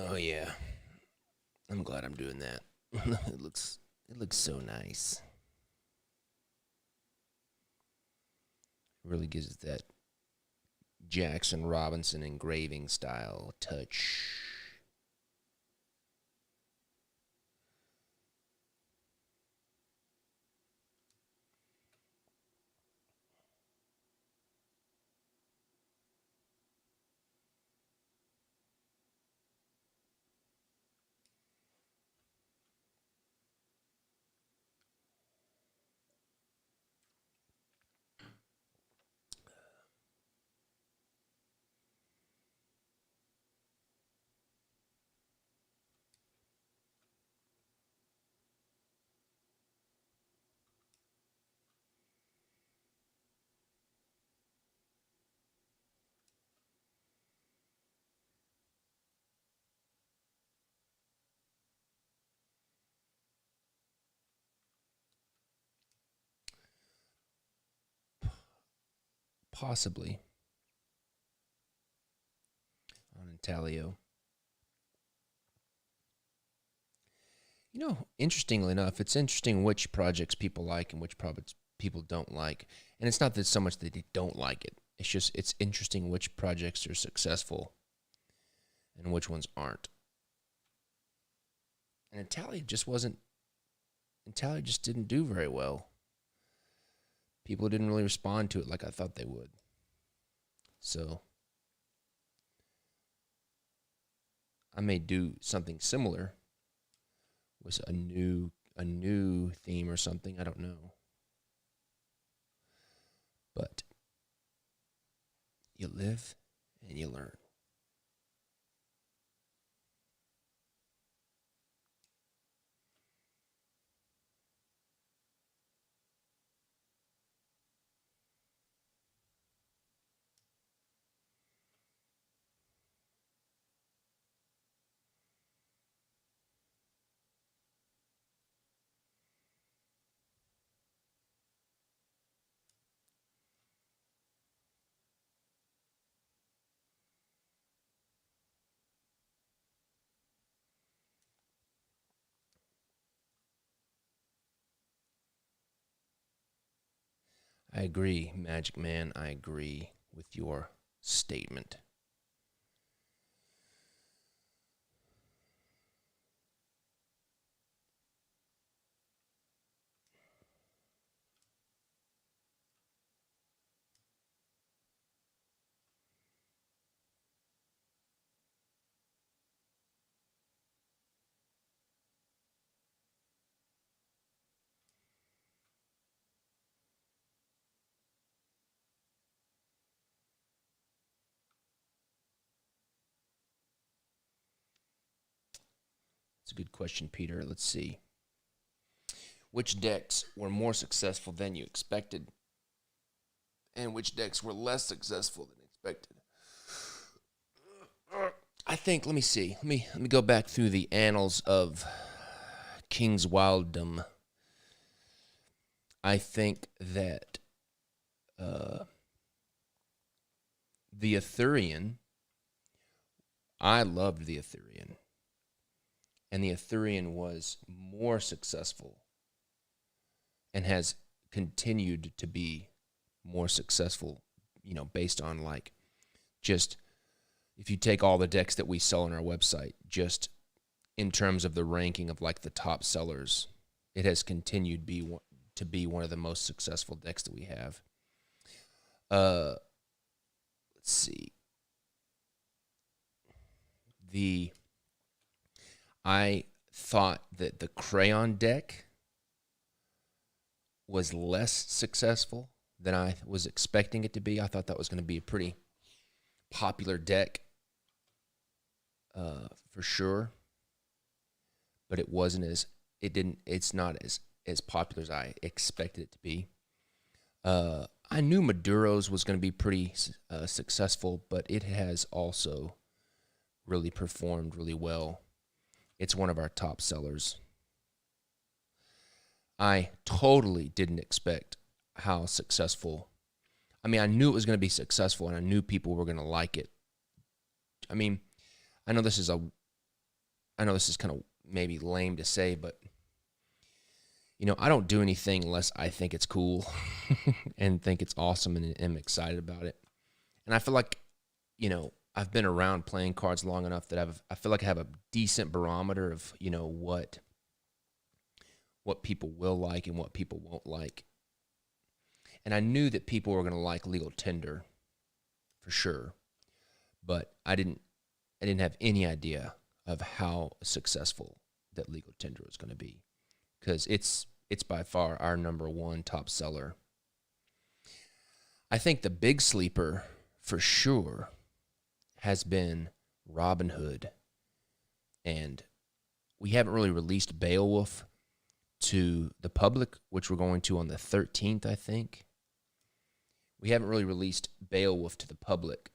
Oh yeah, I'm glad I'm doing that. It looks so nice. It really gives it that Jackson Robinson engraving style touch. Possibly on Intaglio. Interestingly enough, it's interesting which projects people like and which projects people don't like. And it's not that so much that they don't like it. It's just it's interesting which projects are successful and which ones aren't. And Italia just wasn't. Italia just didn't do very well. People didn't really respond to it like I thought they would. So I may do something similar with a new theme or something. I don't know, but you live and you learn. I agree, Magic Man. I agree with your statement. It's a good question, Peter. Let's see. Which decks were more successful than you expected, and which decks were less successful than expected? I think. Let me see. Let me go back through the annals of King's Wilddom. I think that uh, the Arthurian. I loved the Arthurian, and the Arthurian was more successful and has continued to be more successful. Based on like just if you take all the decks that we sell on our website, just in terms of the ranking of like the top sellers, it has continued to be one of the most successful decks that we have. Uh, let's see. The I thought that the crayon deck was less successful than I was expecting it to be. I thought that was going to be a pretty popular deck, for sure, but it wasn't as it didn't. It's not as popular as I expected it to be. I knew Maduro's was going to be pretty successful, but it has also really performed really well. It's one of our top sellers. I totally didn't expect how successful. I mean, I knew it was going to be successful, and I knew people were going to like it. I mean, I know this is I know this is kind of maybe lame to say, but I don't do anything unless I think it's cool and think it's awesome and am excited about it. And I feel like, I've been around playing cards long enough that I feel like I have a decent barometer of, what people will like and what people won't like. And I knew that people were going to like Legal Tender for sure, but I didn't have any idea of how successful that Legal Tender was going to be, because it's by far our number one top seller. I think the big sleeper for sure has been Robin Hood, and we haven't really released Beowulf to the public, which we're going to on the 13th, I think. We haven't really released Beowulf to the public,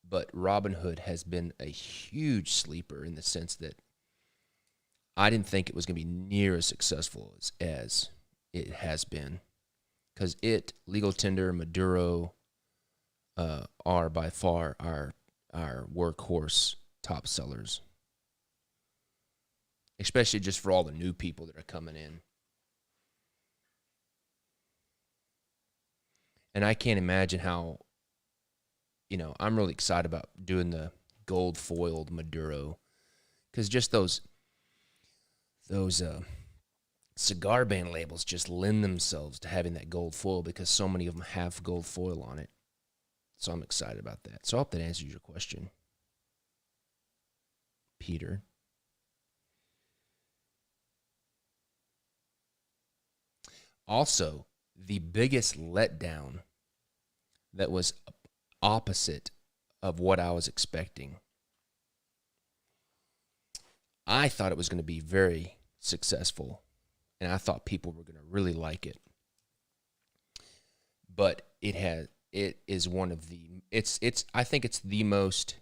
but Robin Hood has been a huge sleeper in the sense that I didn't think it was going to be near as successful as it has been, because Legal Tender, Maduro are by far our workhorse top sellers, especially just for all the new people that are coming in. And I can't imagine how, I'm really excited about doing the gold foiled Maduro, because just those cigar band labels just lend themselves to having that gold foil, because so many of them have gold foil on it. So I'm excited about that. So I hope that answers your question, Peter. Also, the biggest letdown that was opposite of what I was expecting. I thought it was going to be very successful, and I thought people were going to really like it. But it is one of the I think it's the most,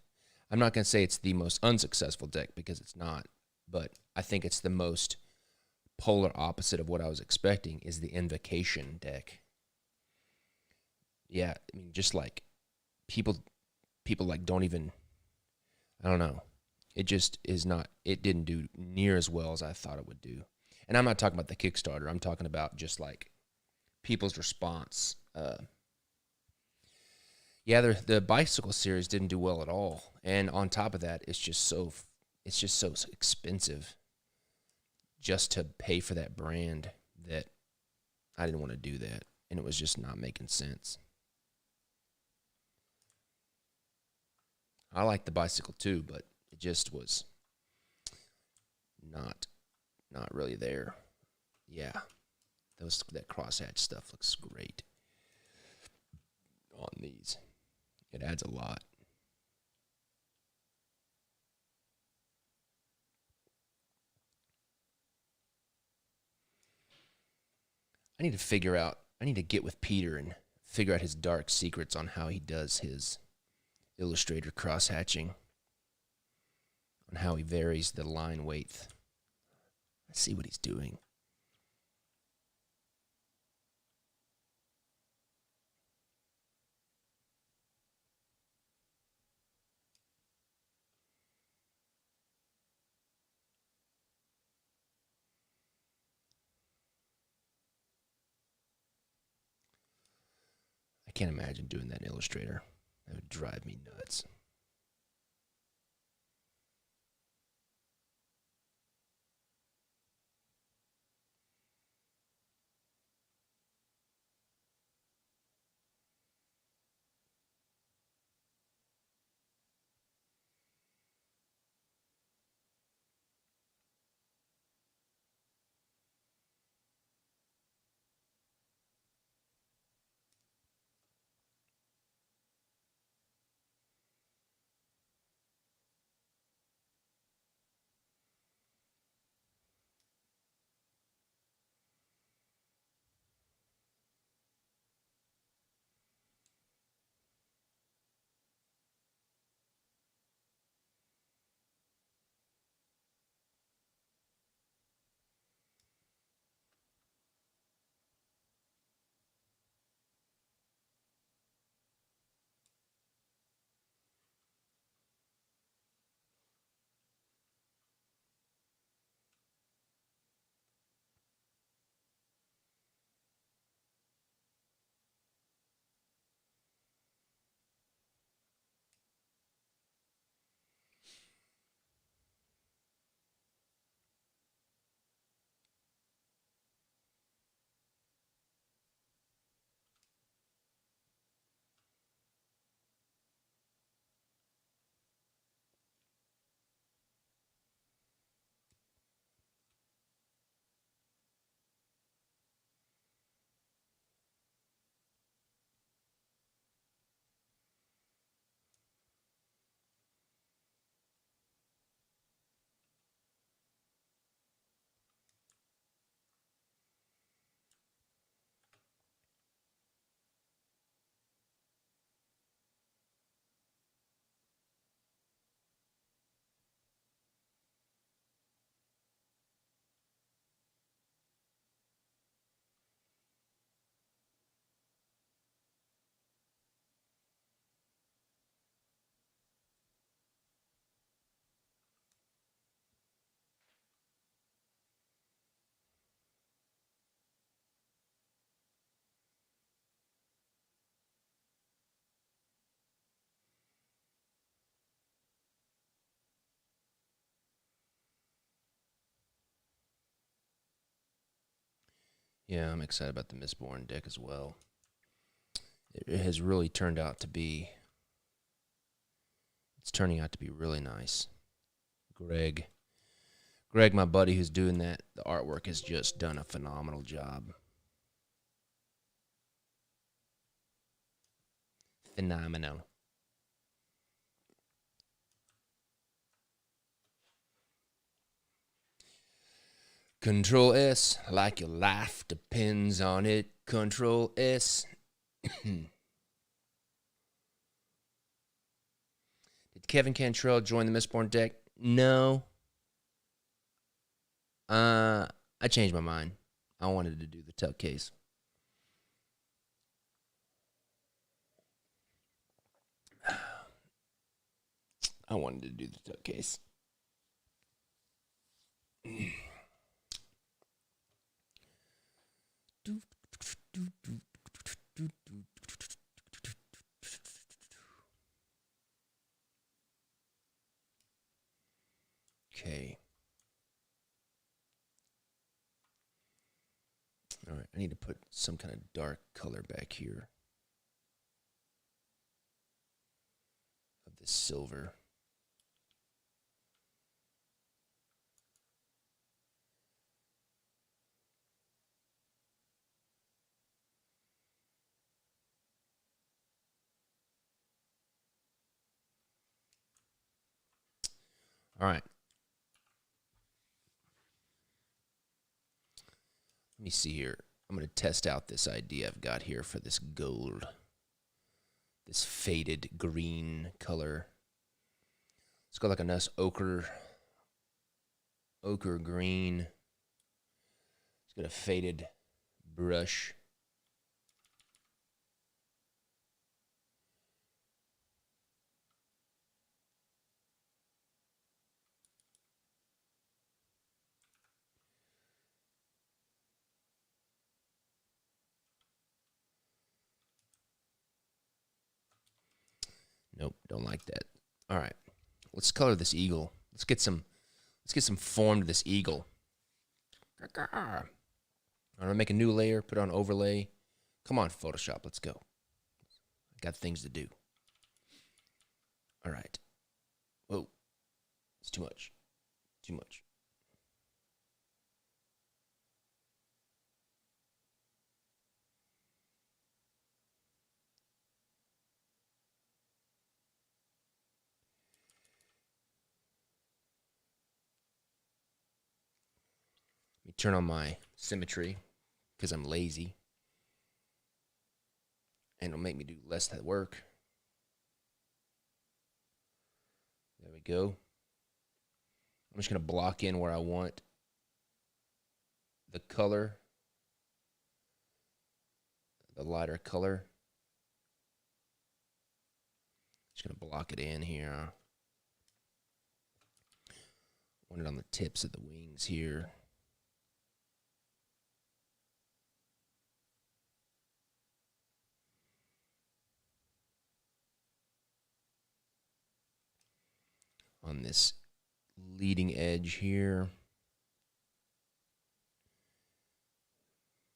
I'm not going to say it's the most unsuccessful deck, because it's not, but I think it's the most polar opposite of what I was expecting is the Invocation deck. Yeah, I mean, just like people like don't even, I don't know. It just is not, it didn't do near as well as I thought it would do. And I'm not talking about the Kickstarter. I'm talking about just like people's response. Yeah, the bicycle series didn't do well at all. And on top of that, it's just so expensive just to pay for that brand that I didn't want to do that. And it was just not making sense. I like the bicycle too, but it just was not really there. Yeah, that crosshatch stuff looks great on these. It adds a lot. I need to get with Peter and figure out his dark secrets on how he does his Illustrator cross-hatching, on how he varies the line weight. Let's see what he's doing. I can't imagine doing that in Illustrator. That would drive me nuts. Yeah, I'm excited about the Mistborn deck as well. It has really turned out to be. It's turning out to be really nice. Greg, my buddy who's doing that, the artwork has just done a phenomenal job. Phenomenal. Control S, like your life depends on it. Control S. Did Kevin Cantrell join the Mistborn deck? No. I changed my mind. I wanted to do the Tuck case. I wanted to do the Tuck case. Okay. All right, I need to put some kind of dark color back here of this silver. All right. Let me see here. I'm going to test out this idea I've got here for this gold. This faded green color. It's got like a nice ochre green. It's got a faded brush. Nope, don't like that. All right, let's color this eagle. Let's get some form to this eagle. I'm gonna make a new layer, put on overlay. Come on, Photoshop, let's go. I got things to do. All right. Whoa, it's too much. Too much. Let me turn on my symmetry because I'm lazy. And it'll make me do less of that work. There we go. I'm just going to block in where I want the color, the lighter color. Just going to block it in here. Want it on the tips of the wings here. On this leading edge here.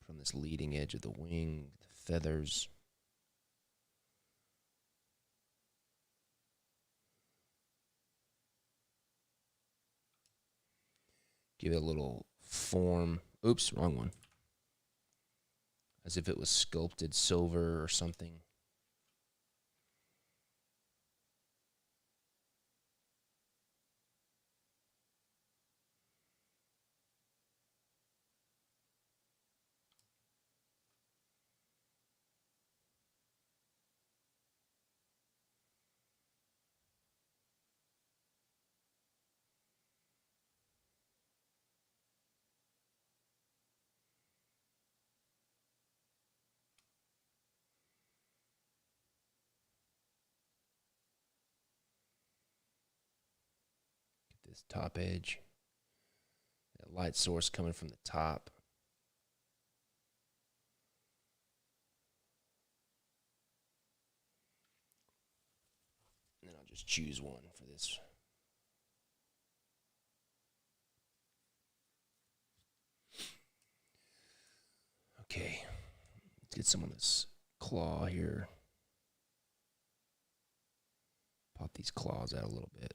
From this leading edge of the wing, the feathers. Give it a little form. Oops, wrong one. As if it was sculpted silver or something. Get this top edge. That light source coming from the top. And then I'll just choose one for this. Okay, let's get some of this claw here. Pop these claws out a little bit.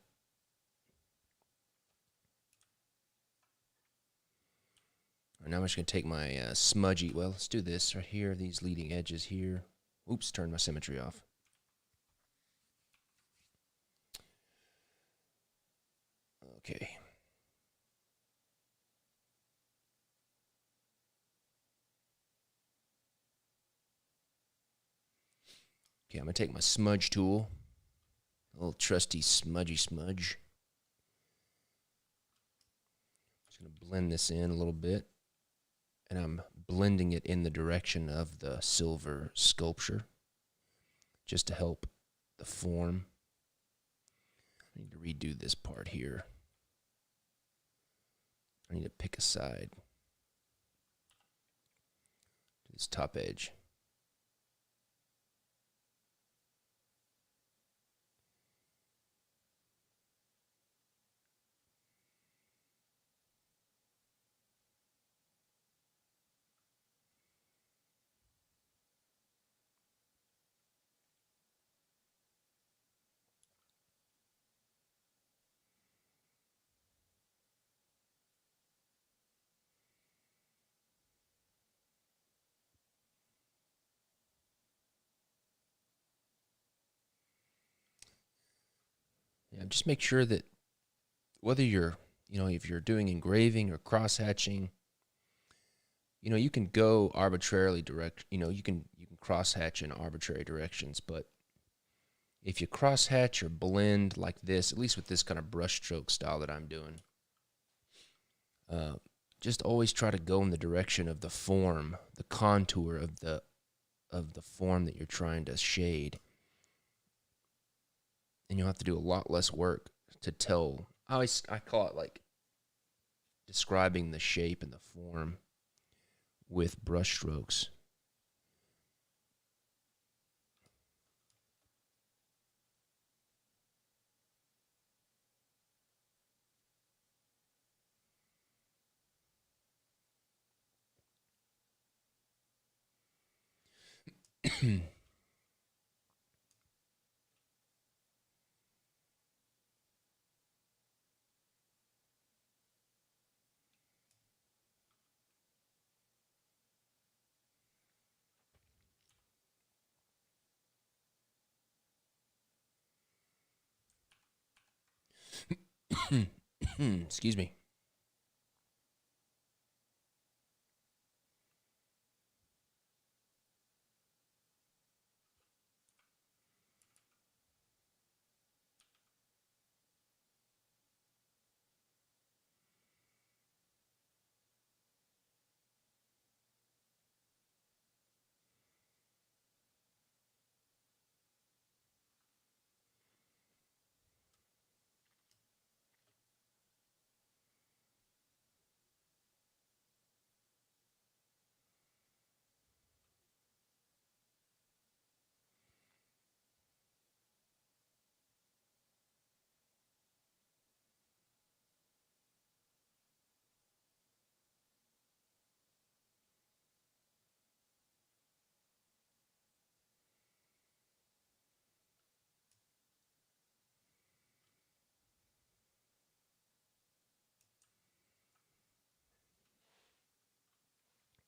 All right, now I'm just going to take my smudgy, well, let's do this right here, these leading edges here. Oops, turned my symmetry off. Okay. Okay, I'm going to take my smudge tool, a little trusty smudgy smudge. Just going to blend this in a little bit. And I'm blending it in the direction of the silver sculpture just to help the form. I need to redo this part here. I need to pick a side. This top edge. Yeah, just make sure that whether you're, if you're doing engraving or cross hatching, you can go arbitrarily direct, you can cross hatch in arbitrary directions, but if you cross hatch or blend like this, at least with this kind of brush stroke style that I'm doing, just always try to go in the direction of the form, the contour of the form that you're trying to shade. And you'll have to do a lot less work to tell. I call it like describing the shape and the form with brush strokes. Excuse me.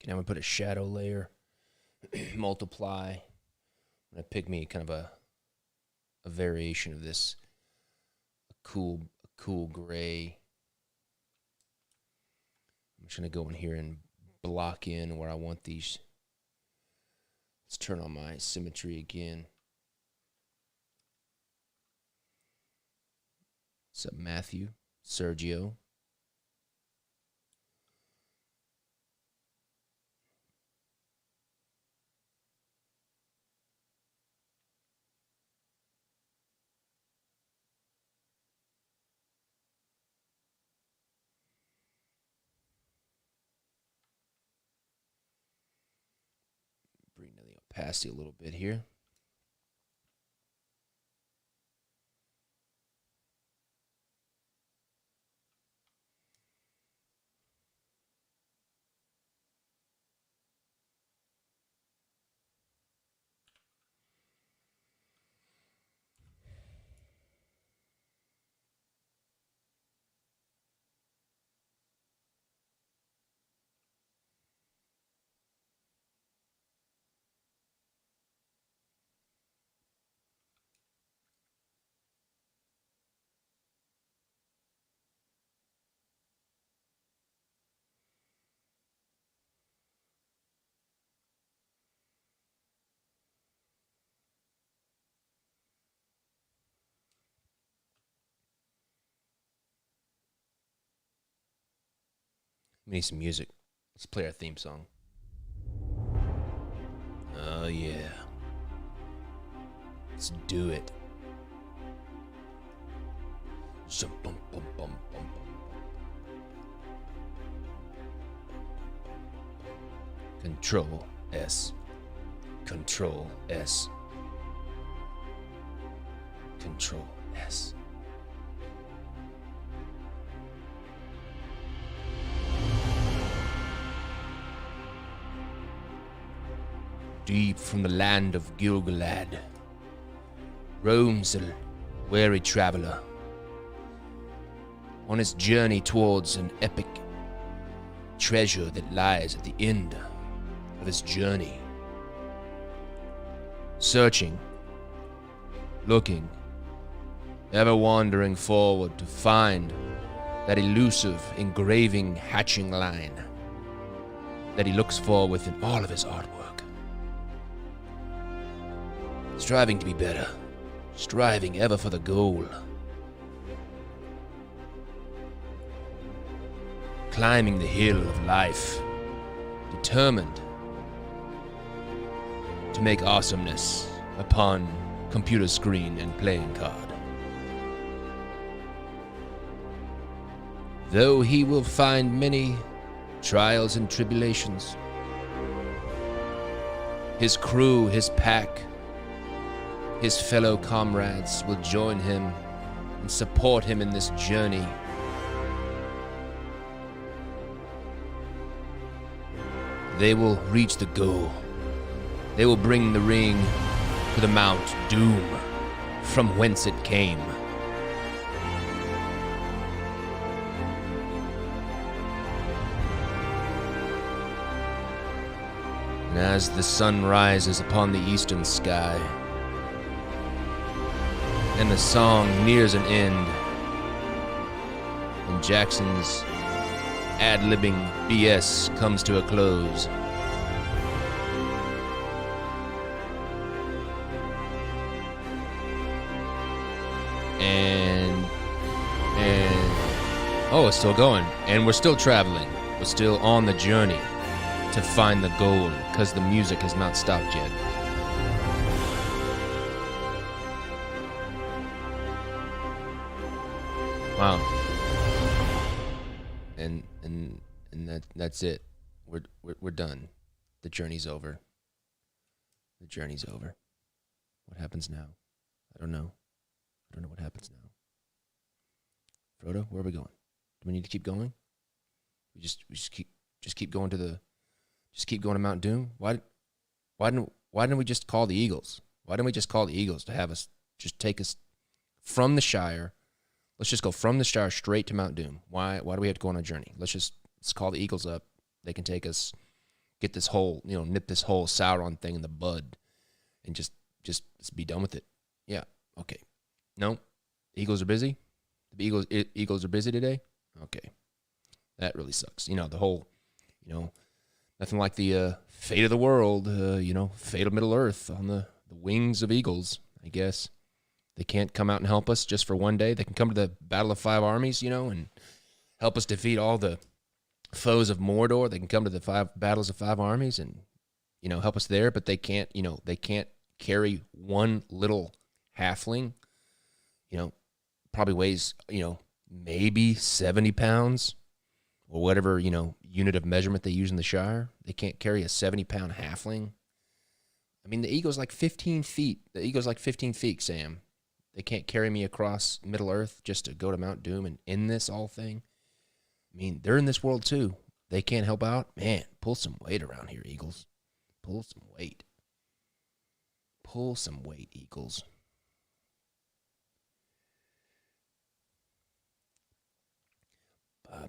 Okay, now I'm going to put a shadow layer, multiply. I'm going to pick me kind of a variation of this, a cool gray. I'm just going to go in here and block in where I want these. Let's turn on my symmetry again. What's up, Matthew? Sergio? Bring down the opacity a little bit here. We need some music. Let's play our theme song. Oh, yeah. Let's do it. Bum, bum, bum, bum. Control S. Control S. Control S. Deep from the land of Gilgalad roams a weary traveler on his journey towards an epic treasure that lies at the end of his journey. Searching, looking, ever wandering forward to find that elusive engraving hatching line that he looks for within all of his artwork. Striving to be better, striving ever for the goal. Climbing the hill of life, determined to make awesomeness upon computer screen and playing card. Though he will find many trials and tribulations, his crew, his pack, his fellow comrades will join him and support him in this journey. They will reach the goal. They will bring the ring to the Mount Doom, from whence it came. And as the sun rises upon the eastern sky, and the song nears an end, and Jackson's ad-libbing BS comes to a close, and oh, it's still going, and we're still traveling. We're still on the journey to find the goal, because the music has not stopped yet. Wow. And that's it. We're done. The journey's over. The journey's over. What happens now? I don't know. I don't know what happens now. Frodo, where are we going? Do we need to keep going? We just keep going to Mount Doom? Why didn't we just call the Eagles? Why didn't we just call the Eagles to have us just take us from the Shire? Let's just go from the Shire straight to Mount Doom. Why do we have to go on a journey? Let's call the Eagles up. They can take us, get this whole, nip this whole Sauron thing in the bud, and just be done with it. Yeah, okay. No, the Eagles are busy. The Eagles are busy today. Okay, that really sucks. The whole, nothing like the fate of the world. Fate of Middle Earth on the wings of eagles, I guess. They can't come out and help us just for one day. They can come to the Battle of Five Armies, and help us defeat all the foes of Mordor. They can come to the 5 battles of 5 armies and, help us there. But they can't, they can't carry one little halfling, probably weighs, maybe 70 pounds or whatever, unit of measurement they use in the Shire. They can't carry a 70-pound halfling. I mean, the eagle's like 15 feet. The eagle's like 15 feet, Sam. They can't carry me across Middle Earth just to go to Mount Doom and end this all thing. I mean, they're in this world too. They can't help out. Man, pull some weight around here, Eagles. Pull some weight. Pull some weight, Eagles. All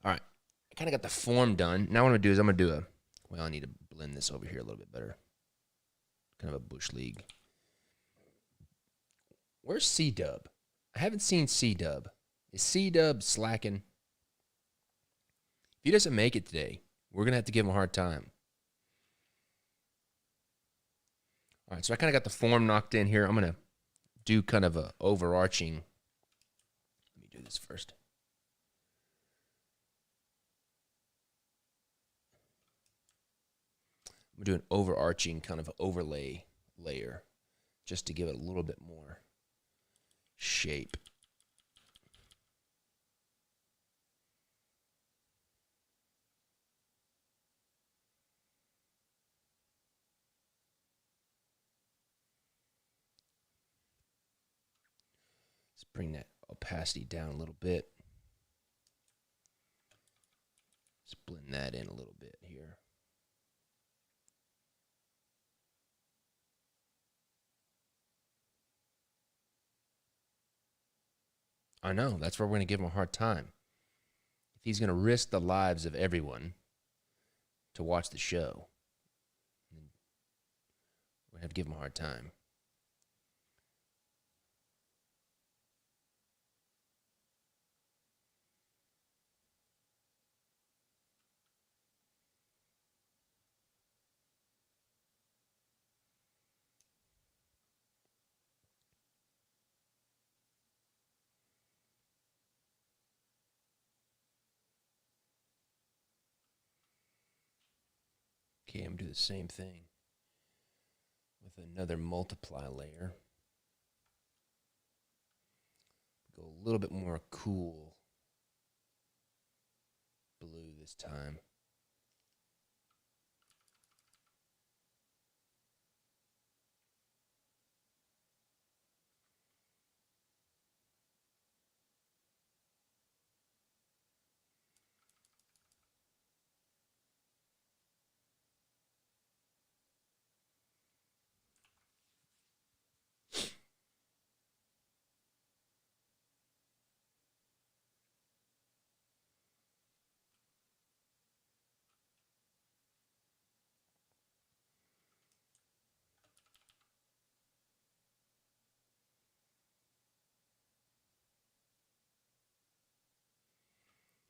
right. I kind of got the form done. Now what I'm going to do is I need to blend this over here a little bit better. Kind of a Bush League. Where's C-Dub? I haven't seen C-Dub. Is C-Dub slacking? If he doesn't make it today, we're going to have to give him a hard time. All right, so I kind of got the form knocked in here. I'm going to do kind of a overarching. Let me do do this first. I'm going to do an overarching kind of overlay layer just to give it a little bit more shape. Let's bring that opacity down a little bit. Let's blend that in a little bit here. I know, that's where we're going to give him a hard time. If he's going to risk the lives of everyone to watch the show, we're going to have to give him a hard time. Okay, I'm going to do the same thing with another multiply layer. Go a little bit more cool blue this time.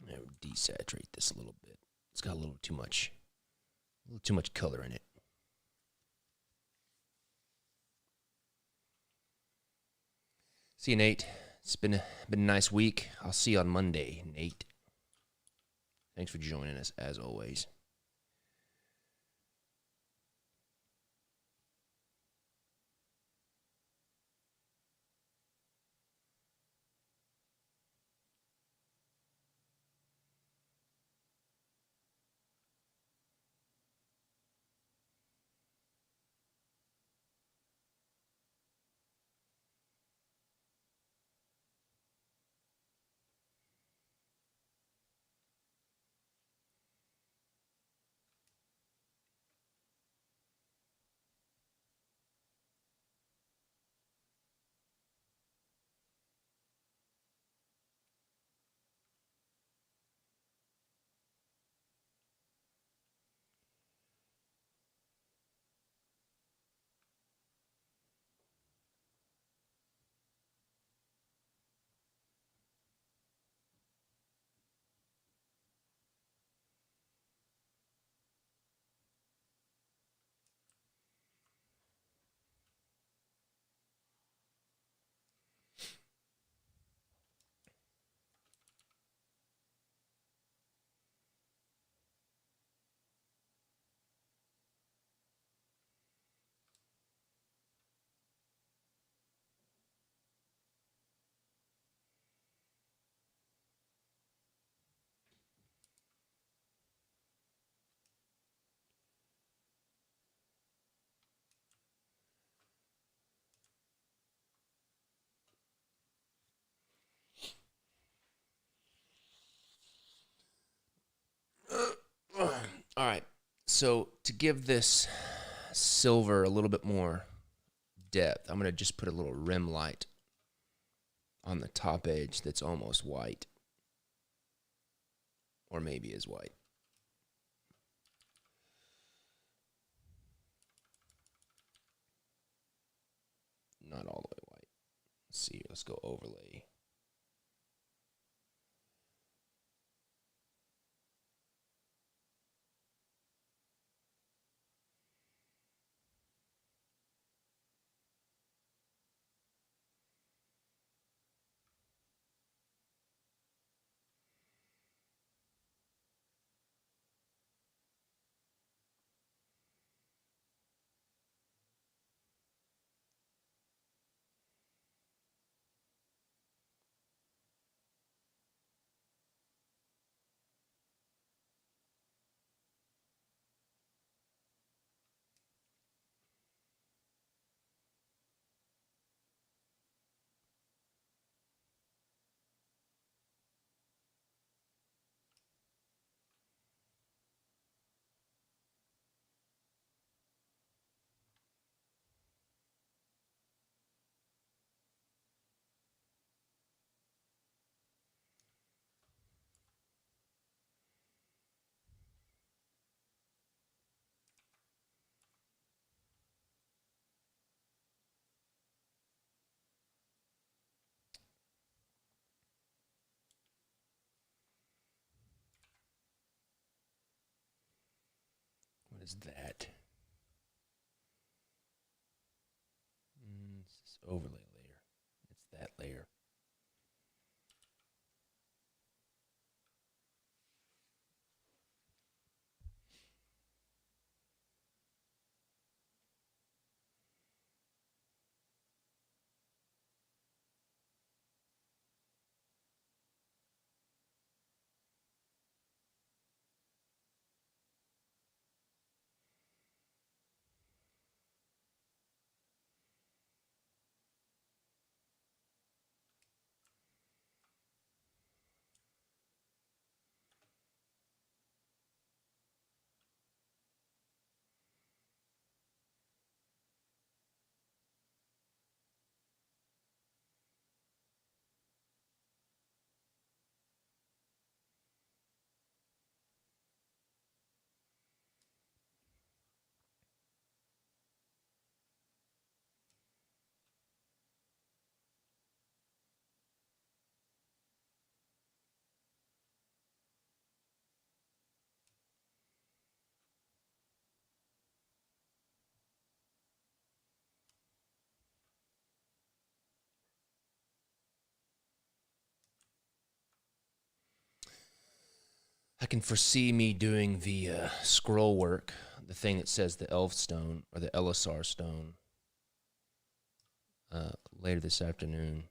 I would desaturate this a little bit. It's got a little too much color in it. See you, Nate. It's been a nice week. I'll see you on Monday, Nate. Thanks for joining us, as always. All right. So to give this silver a little bit more depth, I'm going to just put a little rim light on the top edge that's almost white. Or maybe is white. Not all the way white. Let's see. Let's go overlay. is that? It's this overlay layer. It's that layer. I can foresee me doing the scroll work, the thing that says the Elfstone or the LSR stone, later this afternoon.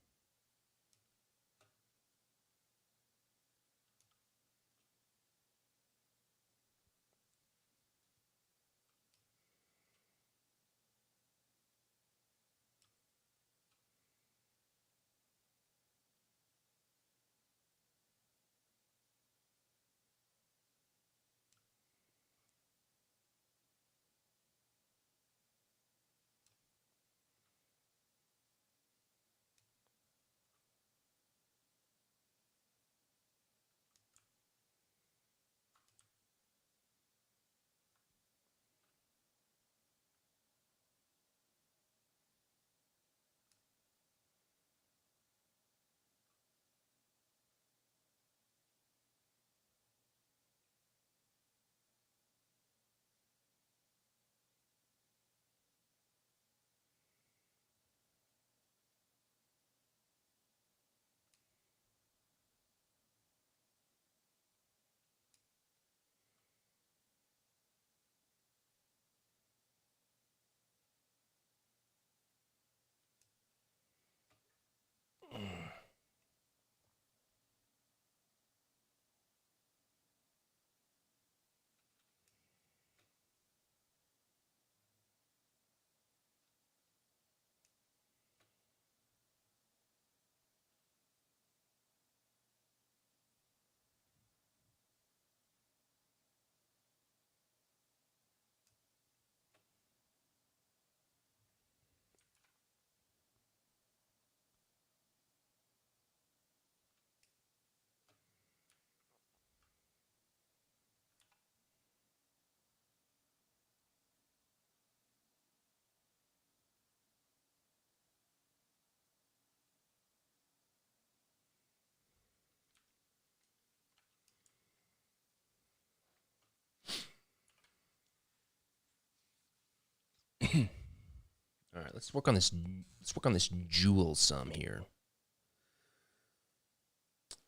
All right, let's work on this. Let's work on this jewel sum here.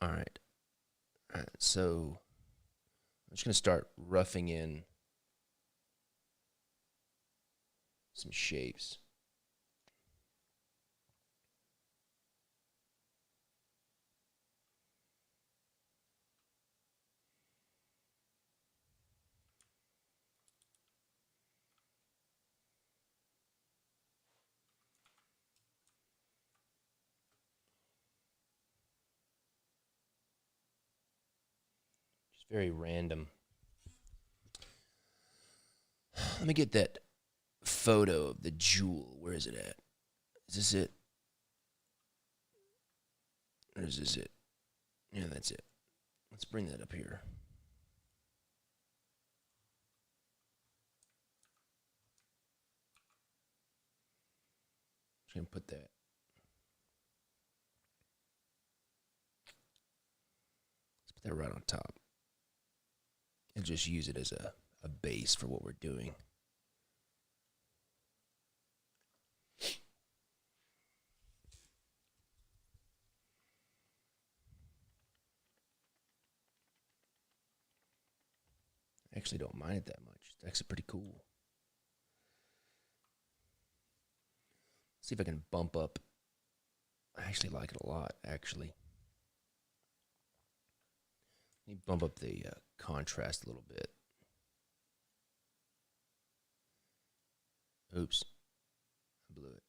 All right. All right. So I'm just gonna start roughing in some shapes. Just very random. Let me get that photo of the jewel. Where is it at? Is this it? Or is this it? Yeah, that's it. Let's bring that up here. Just gonna put that. Let's put that right on top. And just use it as a a base for what we're doing. I actually don't mind it that much. It's actually pretty cool. See if I can bump up. I actually like it a lot, actually. Let me bump up the contrast a little bit. Oops, I blew it.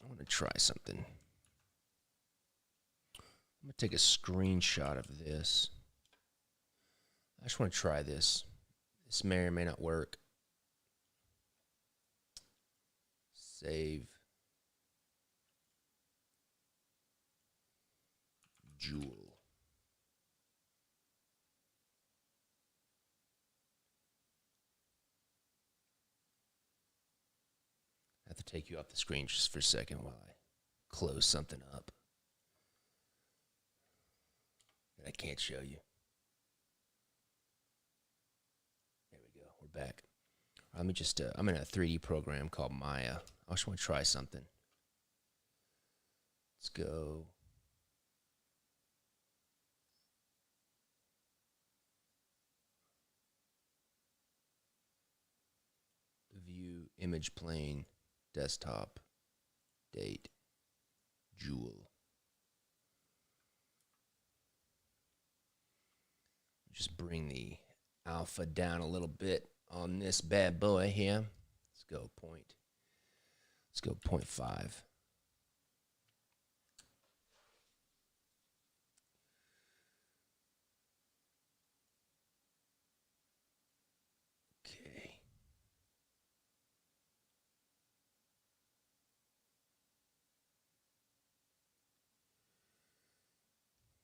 I want to try something. I'm going to take a screenshot of this. I just want to try this. This may or may not work. Save. Jewel. I have to take you off the screen just for a second while I close something up that I can't show you. There we go. We're back. Let me just, I'm in a 3D program called Maya. I just want to try something. Let's go. View, image plane, desktop, date, jewel. Just bring the alpha down a little bit on this bad boy here. Let's go 0.5. Okay.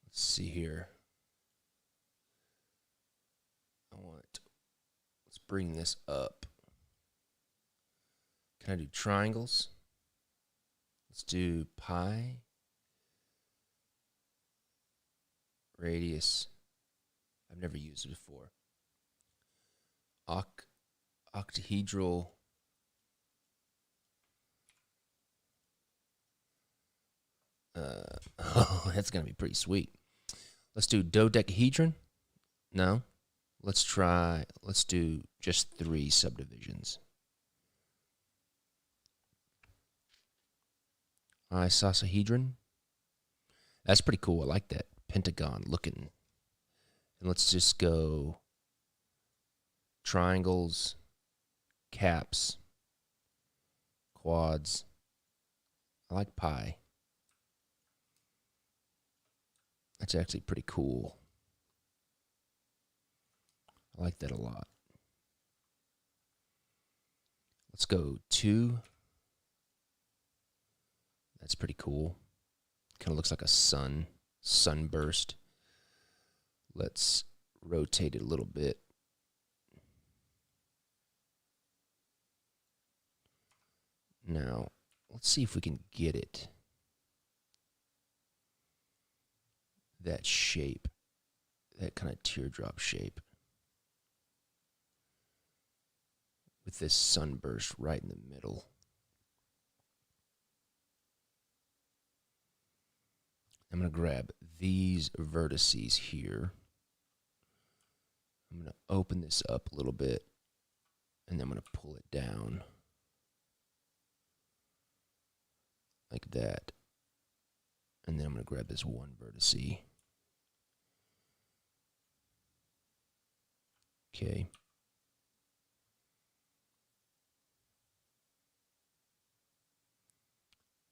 Let's see here. Let's bring this up. Can I do triangles? Let's do pi. Radius. I've never used it before. Octahedral. Oh, that's going to be pretty sweet. Let's do dodecahedron. No. Let's do just 3 subdivisions. Isosahedron. That's pretty cool. I like that pentagon looking. And let's just go triangles, caps, quads. I like pi. That's actually pretty cool. I like that a lot. Let's go 2. That's pretty cool. Kind of looks like a sunburst. Let's rotate it a little bit. Now, let's see if we can get it. That shape. That kind of teardrop shape. With this sunburst right in the middle. I'm going to grab these vertices here. I'm going to open this up a little bit. And then I'm going to pull it down. Like that. And then I'm going to grab this one vertice. Okay.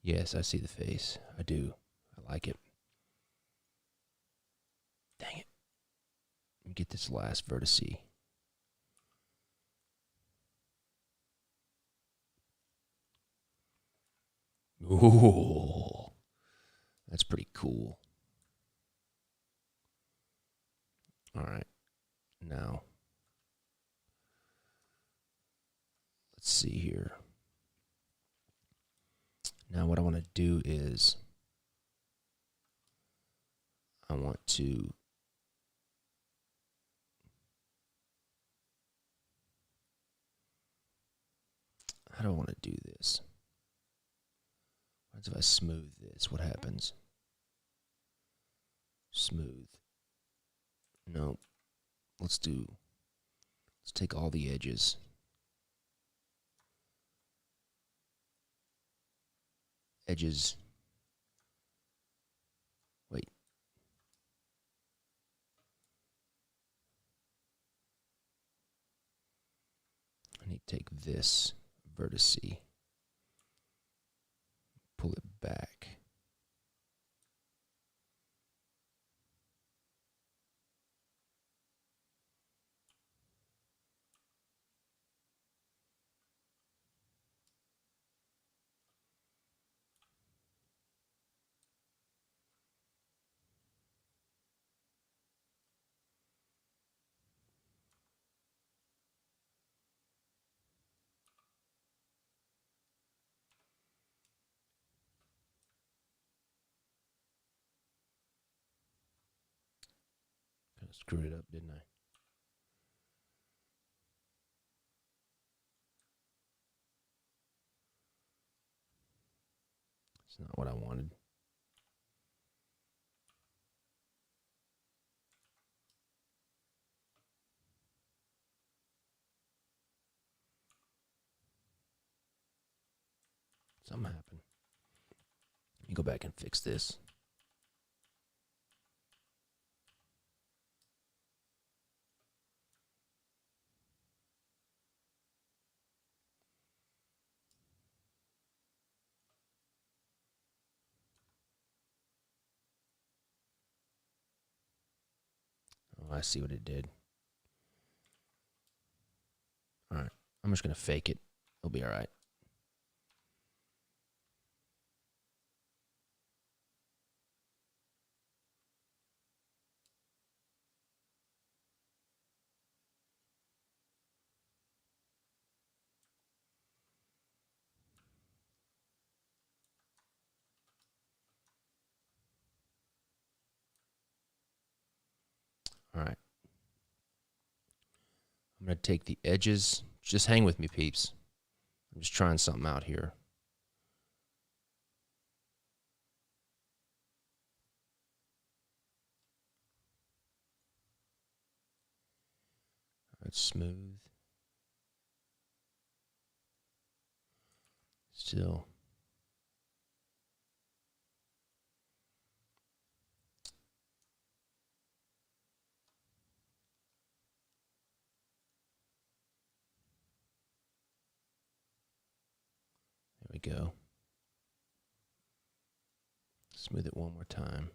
Yes, I see the face. I do. I like it. Dang it. Get this last vertice. Ooh, that's pretty cool. All right, now let's see here. Now what I want to do is I want to how do I want to do this? What if I smooth this? What happens? Smooth. No. Let's take all the edges. Edges. Wait. I need to take this vertex, pull it back. Kind of screwed it up, didn't I? It's not what I wanted. Something happened. Let me go back and fix this. Oh, I see what it did. All right. I'm just going to fake it. It'll be all right. All right. I'm going to take the edges. Just hang with me, peeps. I'm just trying something out here. All right, smooth. Still. There we go. Smooth it one more time.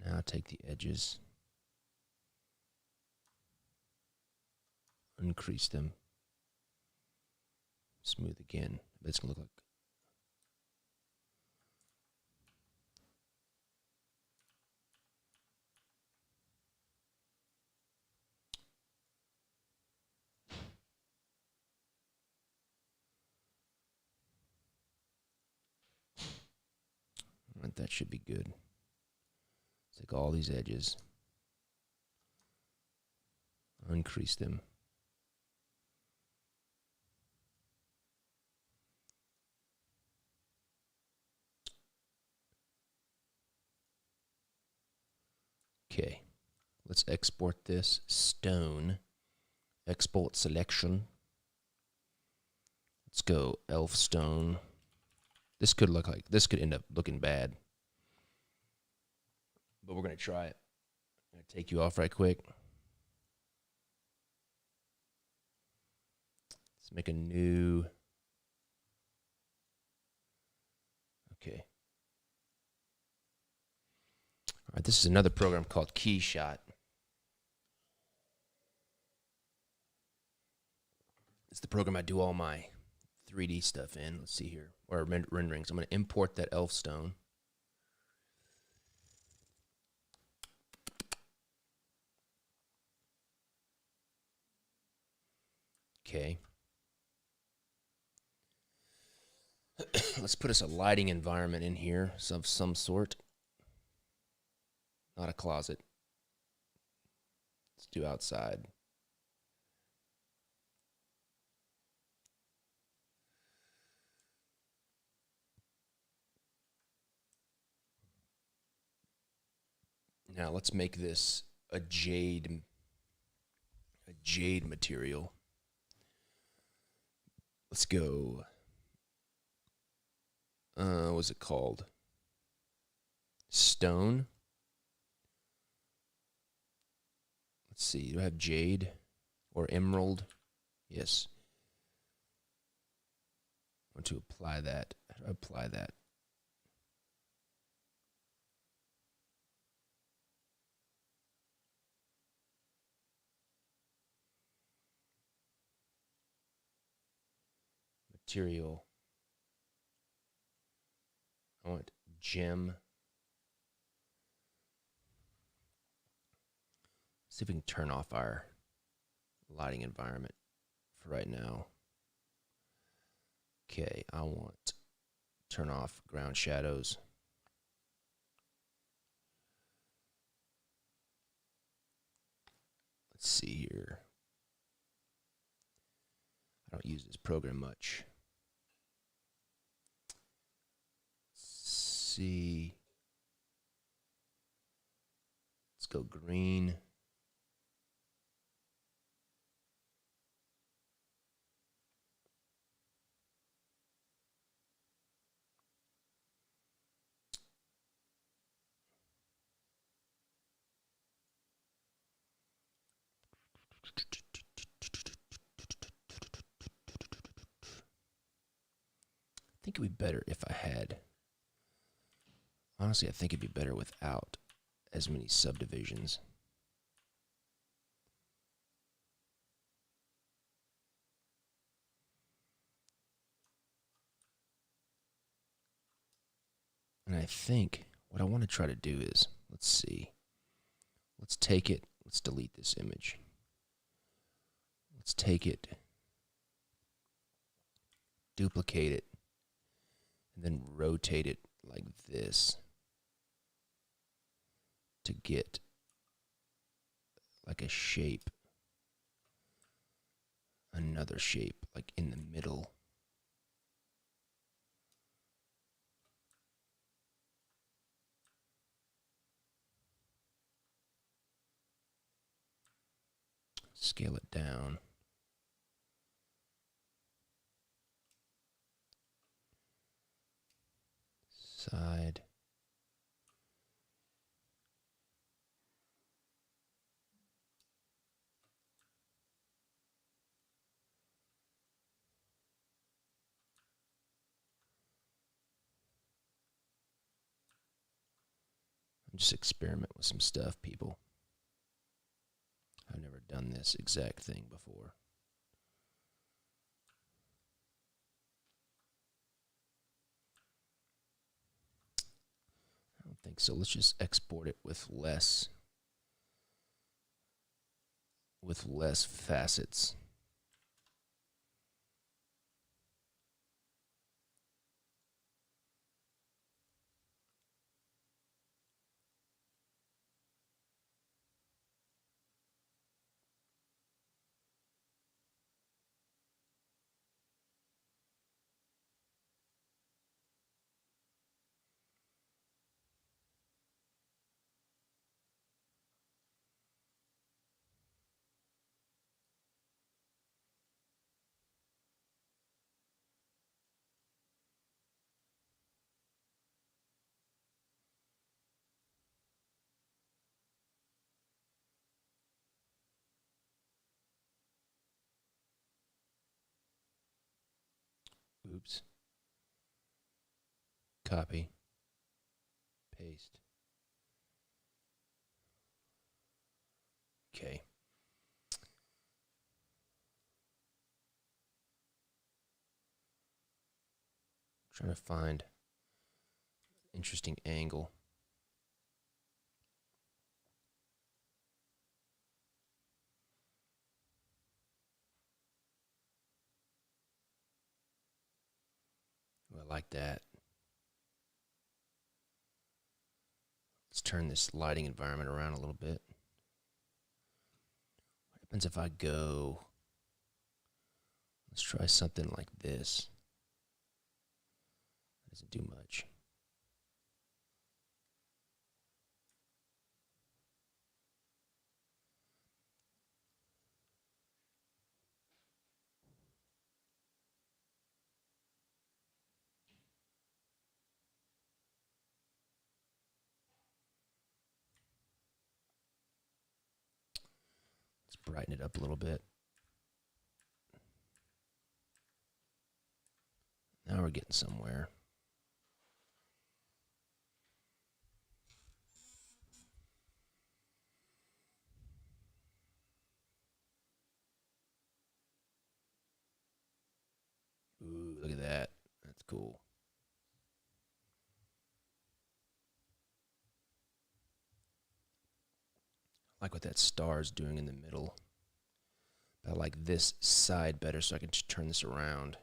Now take the edges. Increase them. Smooth again. It's going to look like. All right, that should be good. Take all these edges. Increase them. Okay. Let's export this. Stone. Export selection. Let's go Elfstone. This could end up looking bad. But we're going to try it. I'm going to take you off right quick. Let's make a new. Okay. All right, this is another program called Keyshot. It's the program I do all my 3D stuff in. Let's see here. Or renderings. I'm going to import that Elfstone. Okay. Let's put us a lighting environment in here of some sort. Not a closet. Let's do outside. Now let's make this a jade material. Let's go. What's it called? Stone. Let's see. Do I have jade or emerald? Yes. I want to apply that. How do I apply that? Material. I want gem. See if we can turn off our lighting environment for right now. Okay, I want turn off ground shadows. Let's see here. I don't use this program much. Let's see. Let's go green. I think it would be better if I had. Honestly, I think it'd be better without as many subdivisions. And I think what I want to try to do is, let's see. Let's take it. Let's delete this image. Let's take it, duplicate it, and then rotate it like this to get like a shape, another shape, like in the middle. Scale it down. Side. Just experiment with some stuff, people. I've never done this exact thing before. I don't think so. Let's just export it with less facets. Oops. Copy. Paste. Okay. Trying to find interesting angle. Ooh, I like that. Let's turn this lighting environment around a little bit. What happens if I go, let's try something like this. Doesn't do much. Let's brighten it up a little bit. Now we're getting somewhere. Ooh, look at that. That's cool. I like what that star is doing in the middle. But I like this side better, so I can just turn this around.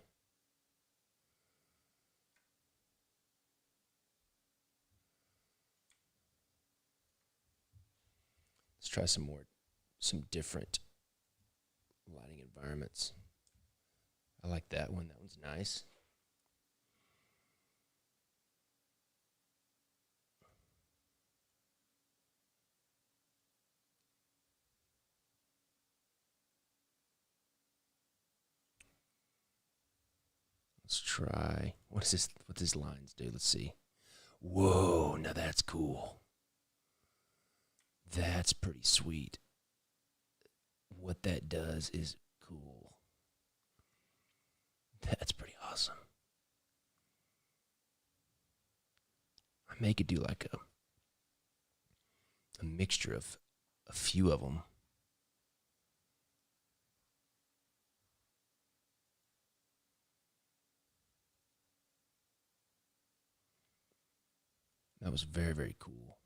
Let's try some different lighting environments. I like that one. That one's nice. Let's try. What is this? What these lines do? Let's see. Whoa, now that's cool. That's pretty sweet. What that does is cool. That's pretty awesome. I may could do like a mixture of a few of them. That was very, very cool.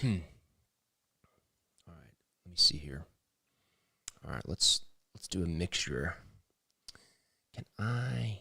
All right, let me see here. All right, let's do a mixture. Can I?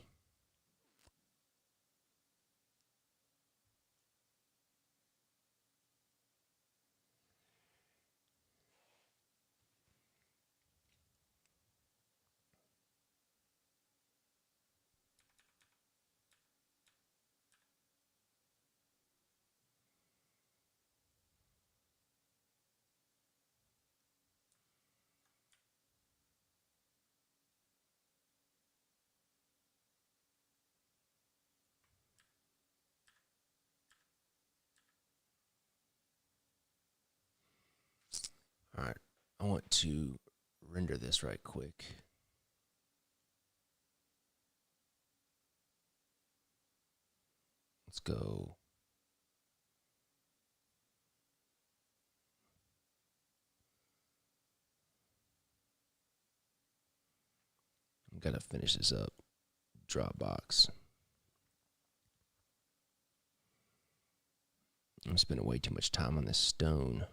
All right, I want to render this right quick. Let's go. I'm gonna finish this up. Dropbox. I'm spending way too much time on this stone.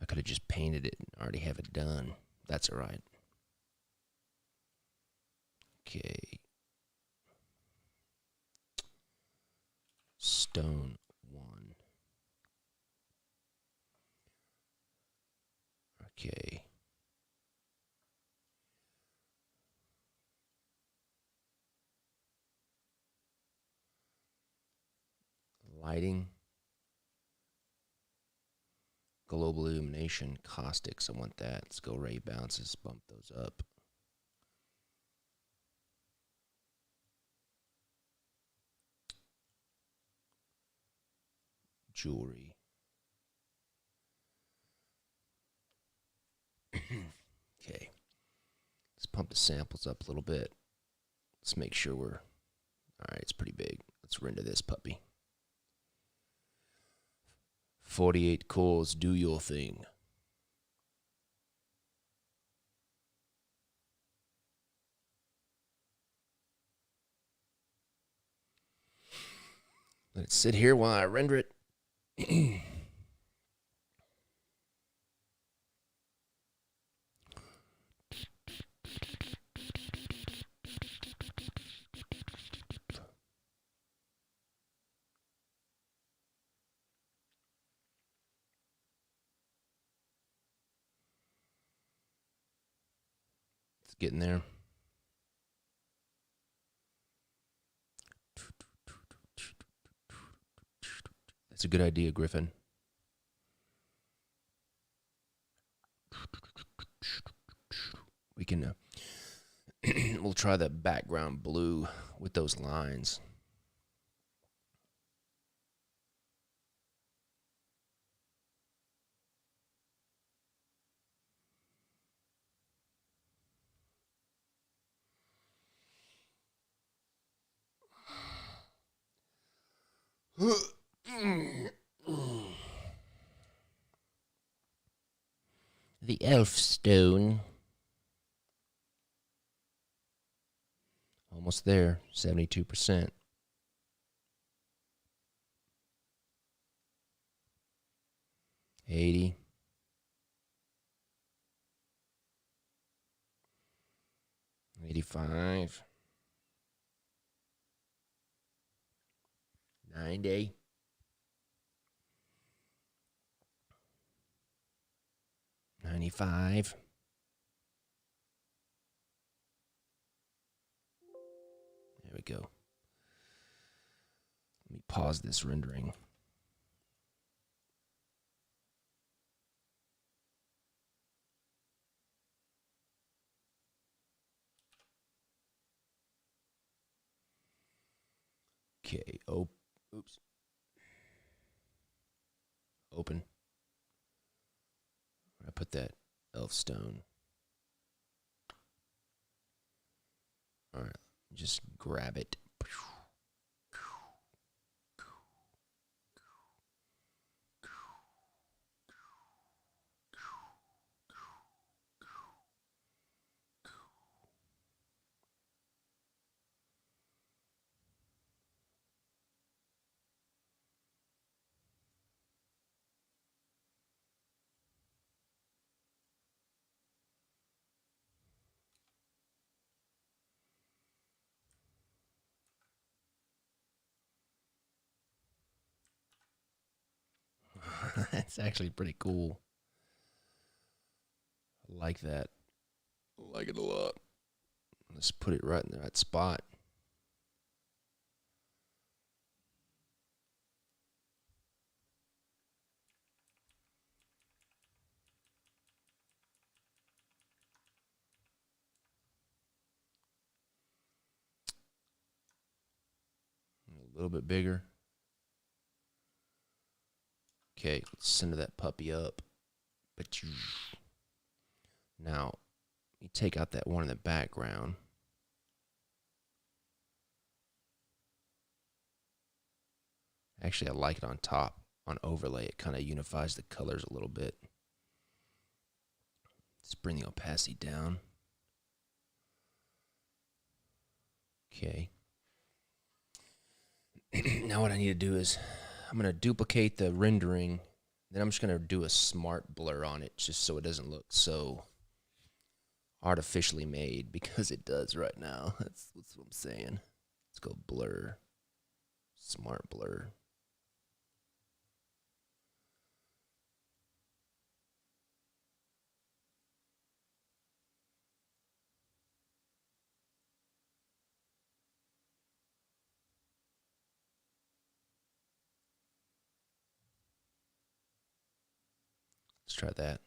I could have just painted it and already have it done. That's all right. Okay. Stone 1. Okay. Lighting. Global illumination. Caustics. I want that. Let's go ray bounces. Bump those up. Jewelry. Okay. Let's pump the samples up a little bit. Let's make sure we're... All right, it's pretty big. Let's render this puppy. 48 cores, do your thing. Let it sit here while I render it. It's getting there. That's a good idea, Griffin. We can... we'll try the background blue with those lines. The Elfstone. Almost there, 72%. $80. 85. 90. 95. There we go. Let me pause this rendering. Okay. Oops. Open. I put that Elfstone. All right. Just grab it. That's actually pretty cool. I like that. I like it a lot. Let's put it right in the right spot. A little bit bigger. Okay, let's center that puppy up. But now, you take out that one in the background. Actually, I like it on top. On overlay, it kind of unifies the colors a little bit. Let's bring the opacity down. Okay. Now what I need to do is, I'm going to duplicate the rendering. Then I'm just going to do a smart blur on it, just so it doesn't look so artificially made, because it does right now. That's what I'm saying. Let's go blur. Smart blur. Let's try that.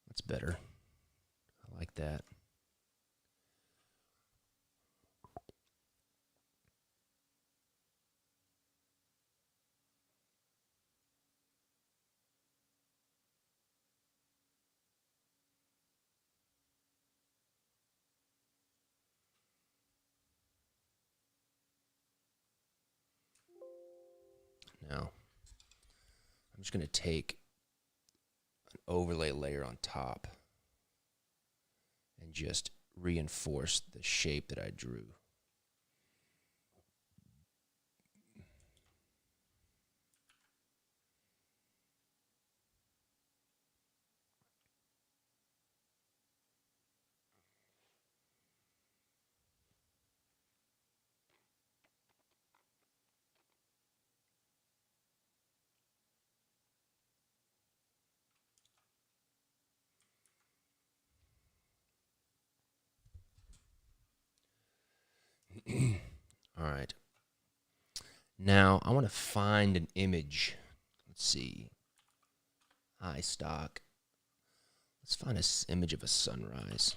That's better. I like that. Now, I'm just going to take an overlay layer on top and just reinforce the shape that I drew. All right. Now, I want to find an image. Let's see. iStock. Let's find an image of a sunrise.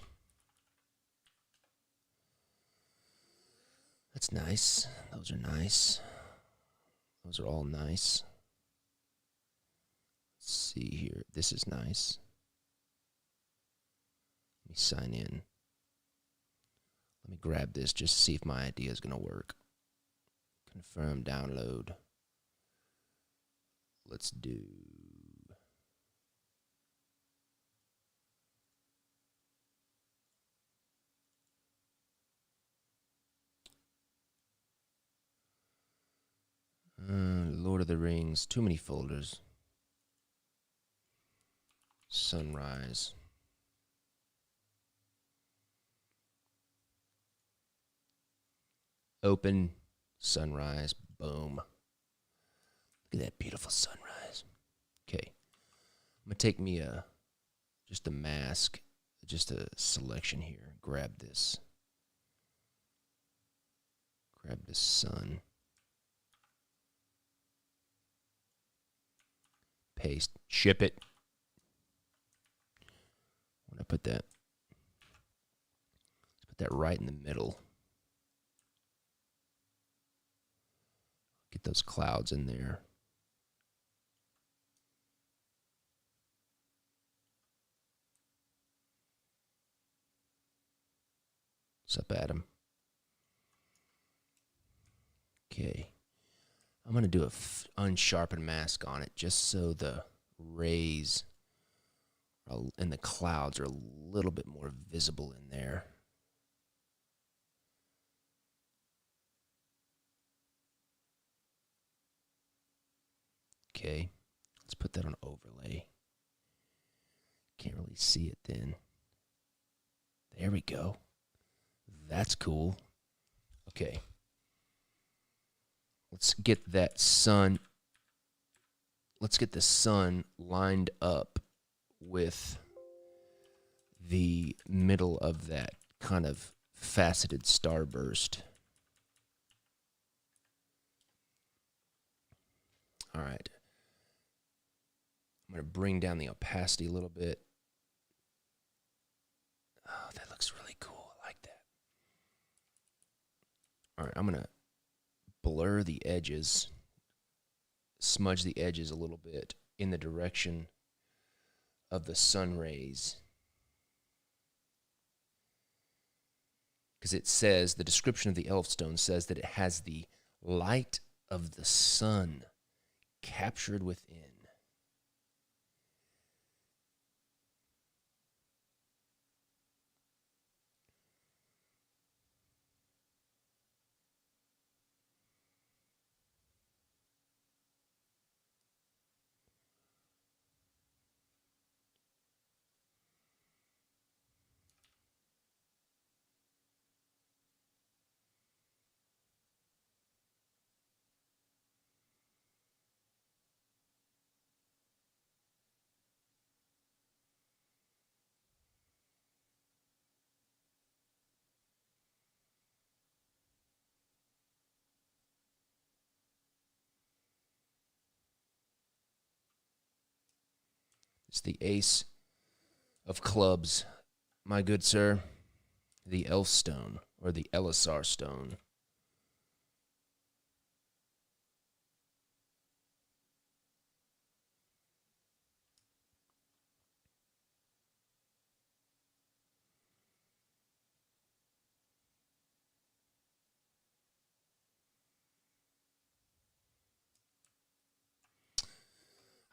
That's nice. Those are nice. Those are all nice. Let's see here. This is nice. Let me sign in. Let me grab this just to see if my idea is going to work. Confirm download. Let's do. Lord of the Rings. Too many folders. Sunrise. Open. Sunrise. Boom. Look at that beautiful sunrise. Okay. I'm going to take me just a mask, just a selection here. Grab this. Grab this sun. Paste. Ship it. When I put that, let's put that right in the middle. Get those clouds in there. What's up, Adam? Okay. I'm going to do a unsharpened mask on it just so the rays and the clouds are a little bit more visible in there. Okay. Let's put that on overlay. Can't really see it then. There we go. That's cool. Okay. Let's get that sun. Let's get the sun lined up with the middle of that kind of faceted starburst. All right. I'm going to bring down the opacity a little bit. Oh, that looks really cool. I like that. All right, I'm going to blur the edges, smudge the edges a little bit in the direction of the sun rays. Because it says, the description of the Elfstone says that it has the light of the sun captured within. It's the ace of clubs, my good sir. The Elfstone, or the Elisar stone.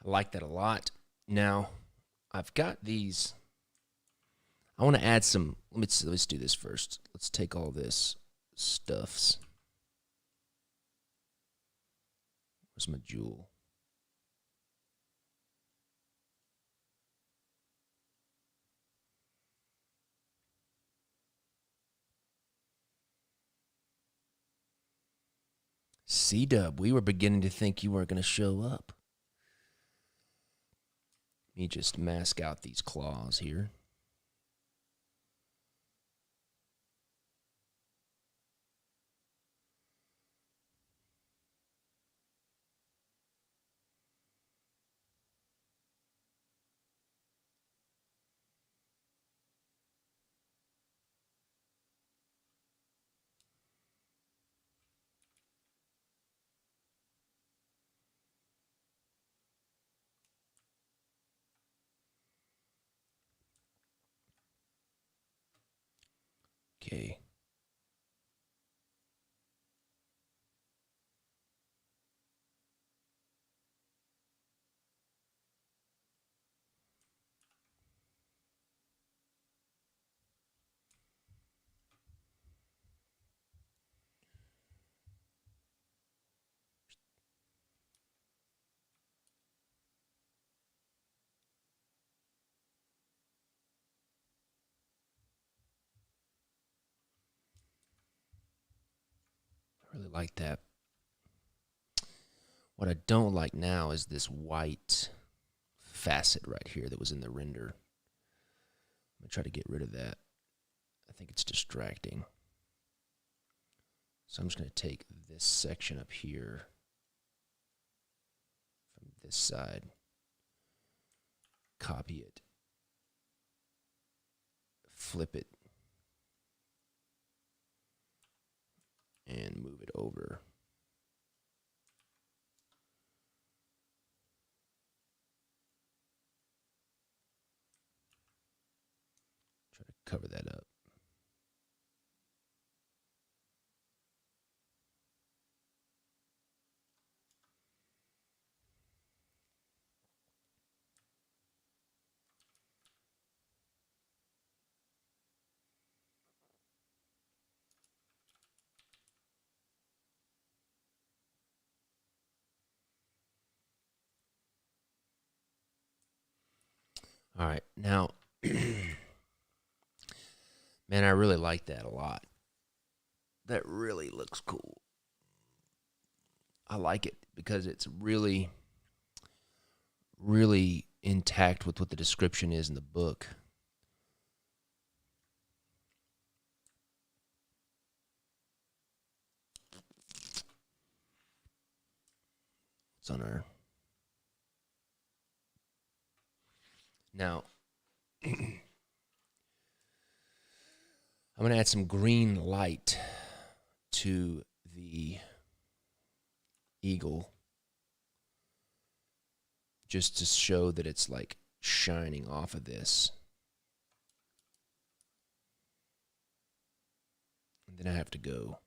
I like that a lot. Now, I've got these. I want to add some. Let's do this first. Let's take all this stuffs. Where's my jewel? C-Dub, we were beginning to think you weren't going to show up. Let me just mask out these claws here. Okay. I really like that. What I don't like now is this white facet right here that was in the render. I'm going to try to get rid of that. I think it's distracting. So I'm just going to take this section up here from this side, copy it, flip it, and move it over. Try to cover that up. All right, now, man, I really like that a lot. That really looks cool. I like it because it's really, really intact with what the description is in the book. It's on our. Now, I'm going to add some green light to the eagle just to show that it's like shining off of this. And then I have to go.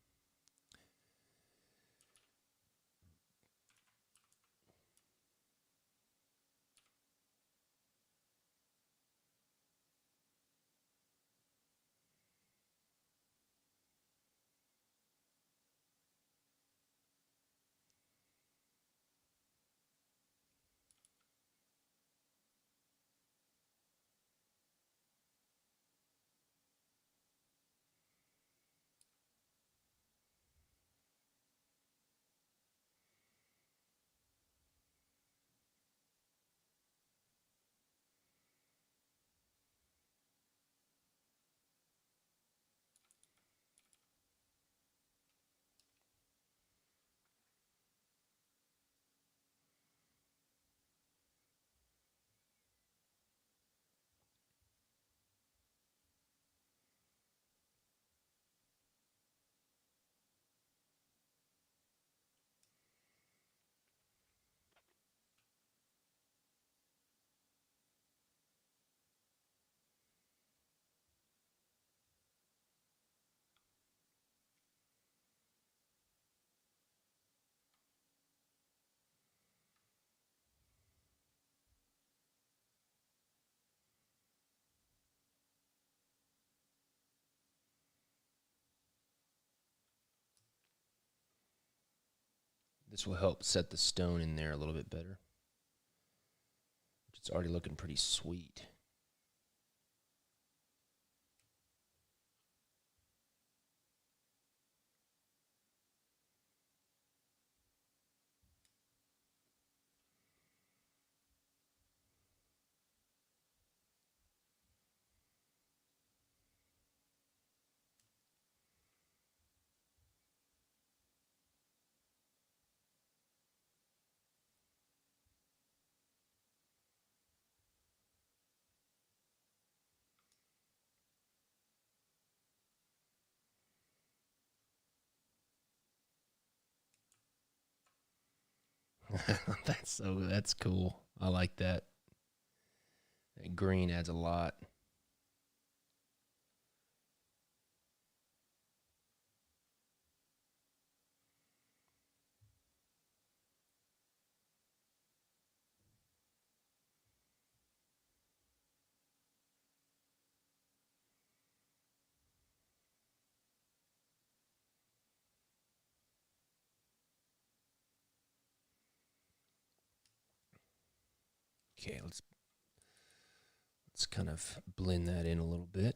This will help set the stone in there a little bit better. It's already looking pretty sweet. That's cool. I like that. That green adds a lot. Okay, let's kind of blend that in a little bit.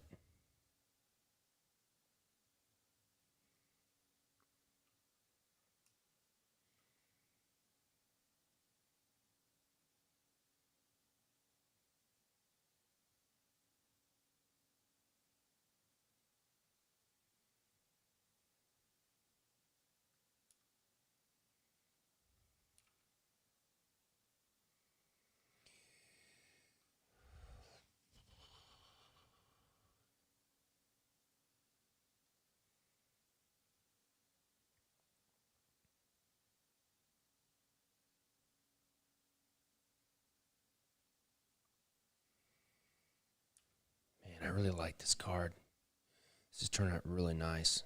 Man, I really like this card. This is turning out really nice.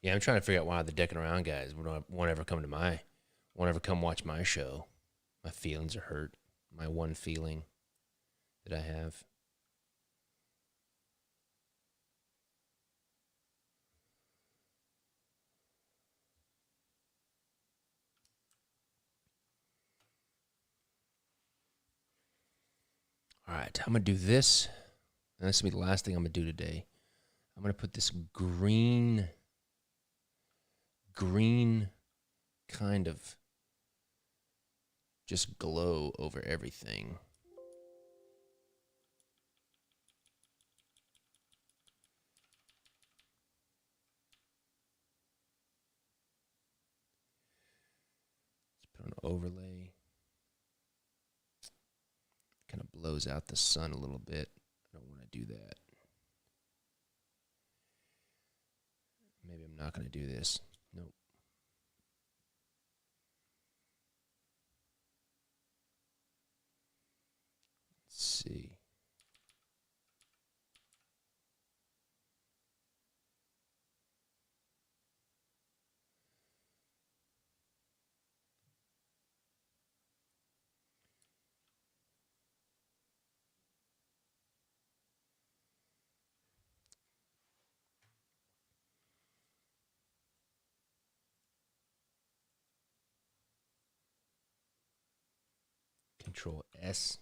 Yeah, I'm trying to figure out why the decking around guys won't ever come won't ever come watch my show. My feelings are hurt. My one feeling that I have. All right, I'm gonna do this, and this will be the last thing I'm gonna do today. I'm gonna put this green kind of just glow over everything. Let's put overlay. Kind of blows out the sun a little bit. I don't want to do that. Maybe I'm not going to do this. Nope. Let's see. Control S.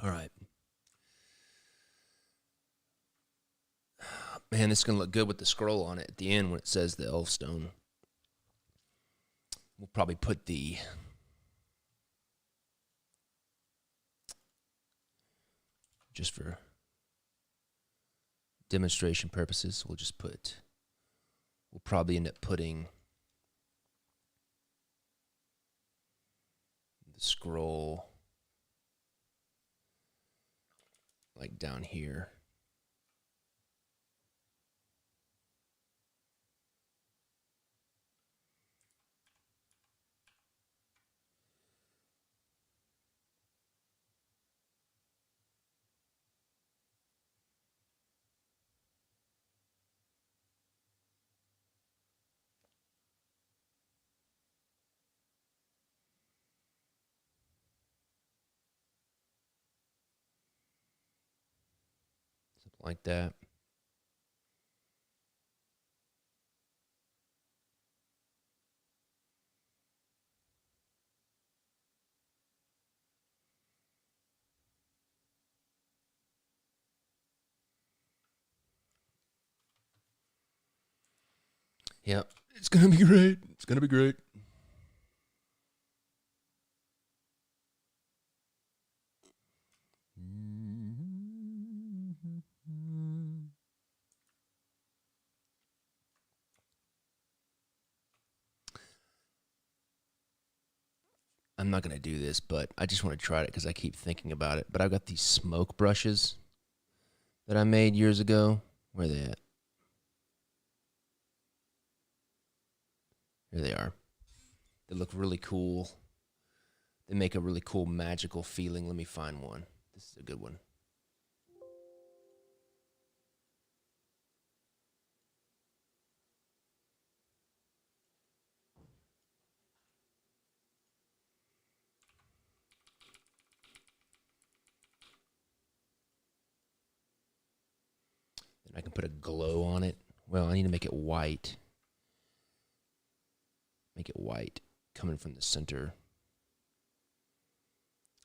All right. Man, this is going to look good with the scroll on it at the end when it says the Elfstone. We'll probably put the just for demonstration purposes, we'll probably end up putting the scroll like down here. Something like that. Yep, it's going to be great. It's going to be great. I'm not going to do this, but I just want to try it because I keep thinking about it. But I've got these smoke brushes that I made years ago. Where are they at? Here they are. They look really cool. They make a really cool magical feeling. Let me find one. This is a good one. Then I can put a glow on it. Well, I need to make it white. Make it white coming from the center.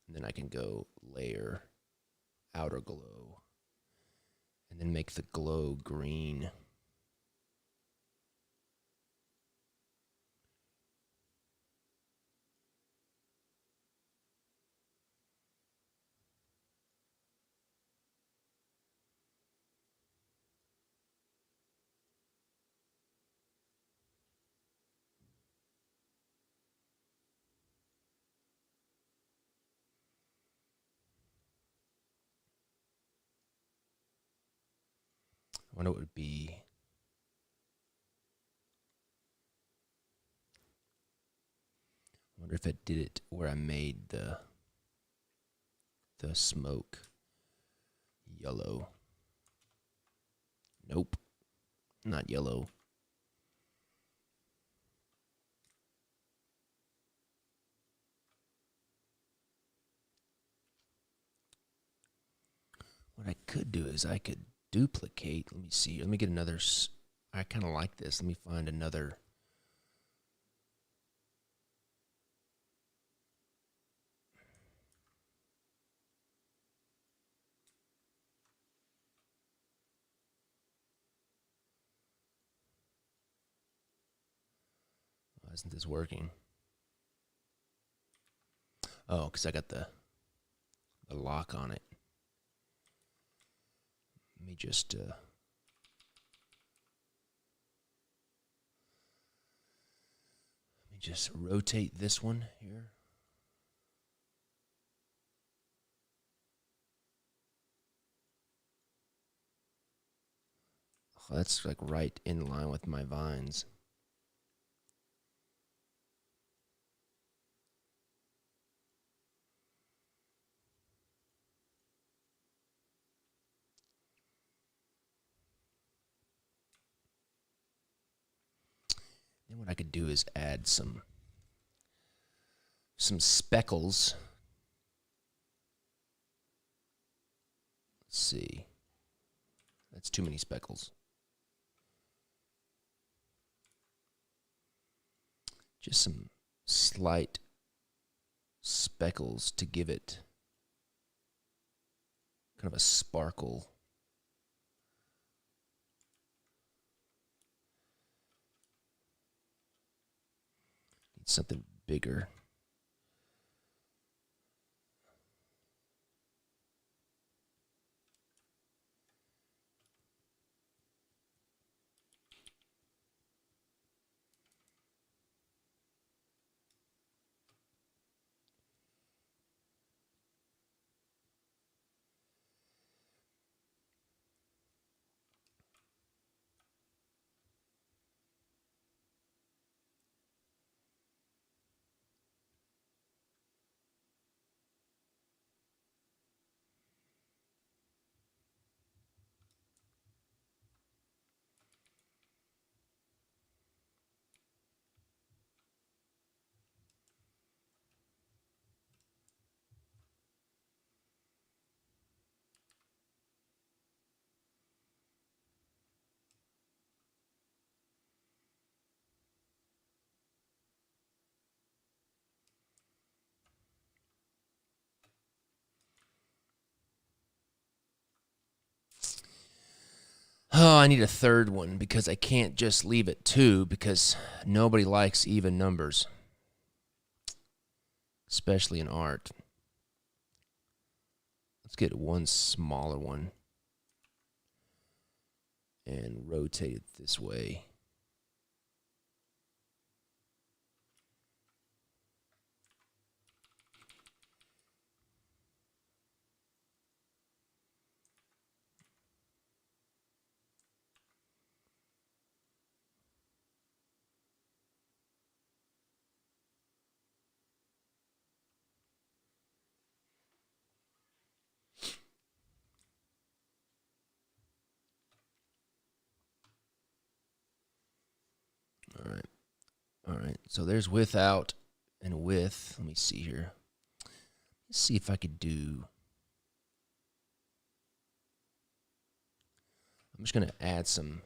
And then I can go layer, outer glow, and then make the glow green. I wonder what it would be. I wonder if I did it where I made the smoke yellow. Nope, not yellow. What I could do is I could duplicate. Let me see. Let me get another. I kind of like this. Let me find another. Why isn't this working? Oh, because I got the lock on it. Let me just Just rotate this one here. Oh, that's like right in line with my vines. Then what I could do is add some speckles. Let's see. That's too many speckles. Just some slight speckles to give it kind of a sparkle. Need something bigger. Oh, I need a third one because I can't just leave it 2 because nobody likes even numbers, especially in art. Let's get one smaller one and rotate it this way. All right. All right. So there's without and with. Let me see here. Let's see if I could do. I'm just going to add some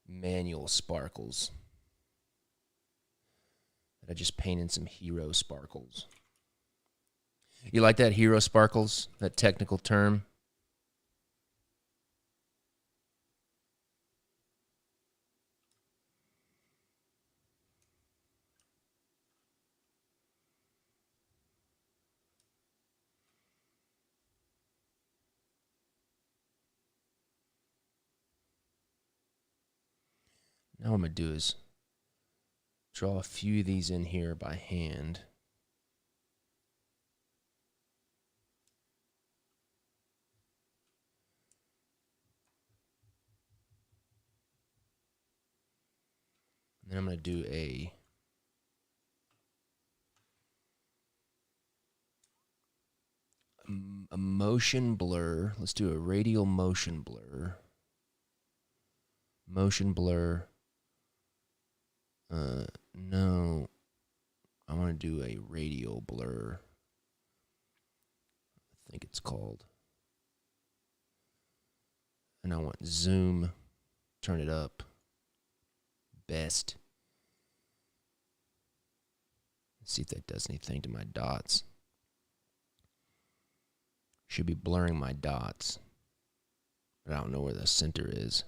manual sparkles. I just painted some hero sparkles. You like that, hero sparkles? That technical term? Now what I'm going to do is draw a few of these in here by hand. And then I'm going to do a motion blur. Let's do a radial motion blur. Motion blur. No. I want to do a radial blur. I think it's called. And I want zoom. Turn it up. Best. Let's see if that does anything to my dots. Should be blurring my dots. But I don't know where the center is.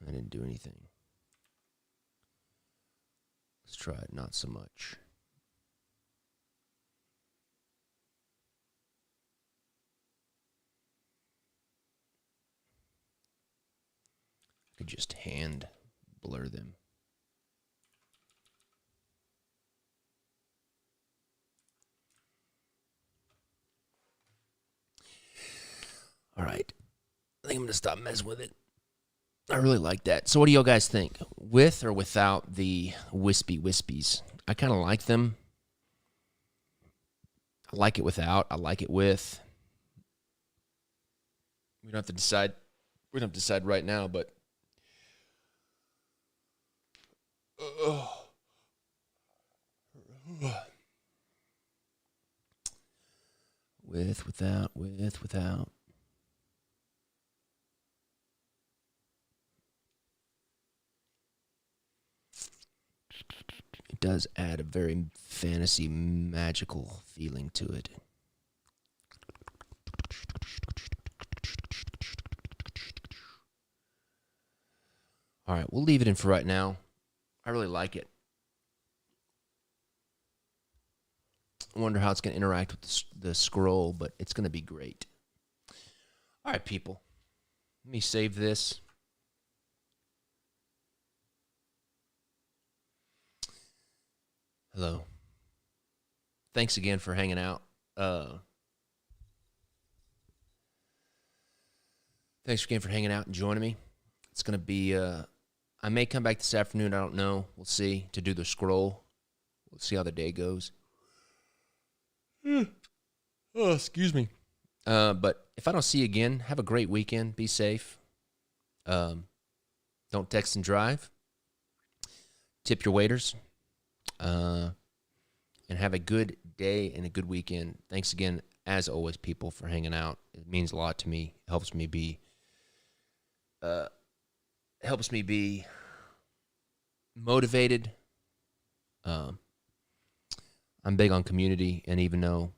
I didn't do anything. Let's try it not so much. I could just hand blur them. All right. I think I'm going to stop messing with it. I really like that. So what do y'all guys think? With or without the wispy wispies? I kind of like them. I like it without. I like it with. We don't have to decide. We don't have to decide right now, but with, without. It does add a very fantasy, magical feeling to it. All right, we'll leave it in for right now. I really like it. I wonder how it's going to interact with the scroll, but it's going to be great. All right, people. Let me save this. Hello. Thanks again for hanging out. Thanks again for hanging out and joining me. It's going to be, I may come back this afternoon. I don't know. We'll see, to do the scroll. We'll see how the day goes. Oh, excuse me. But if I don't see you again, have a great weekend. Be safe. Don't text and drive. Tip your waiters. And have a good day and a good weekend. Thanks again, as always, people, for hanging out. It means a lot to me. It helps me be motivated. I'm big on community, and even though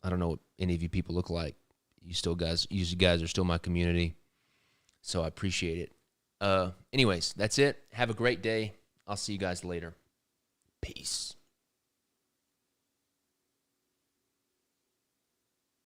I don't know what any of you people look like, you guys are still my community, so I appreciate it. Anyways, that's it. Have a great day. I'll see you guys later. Peace.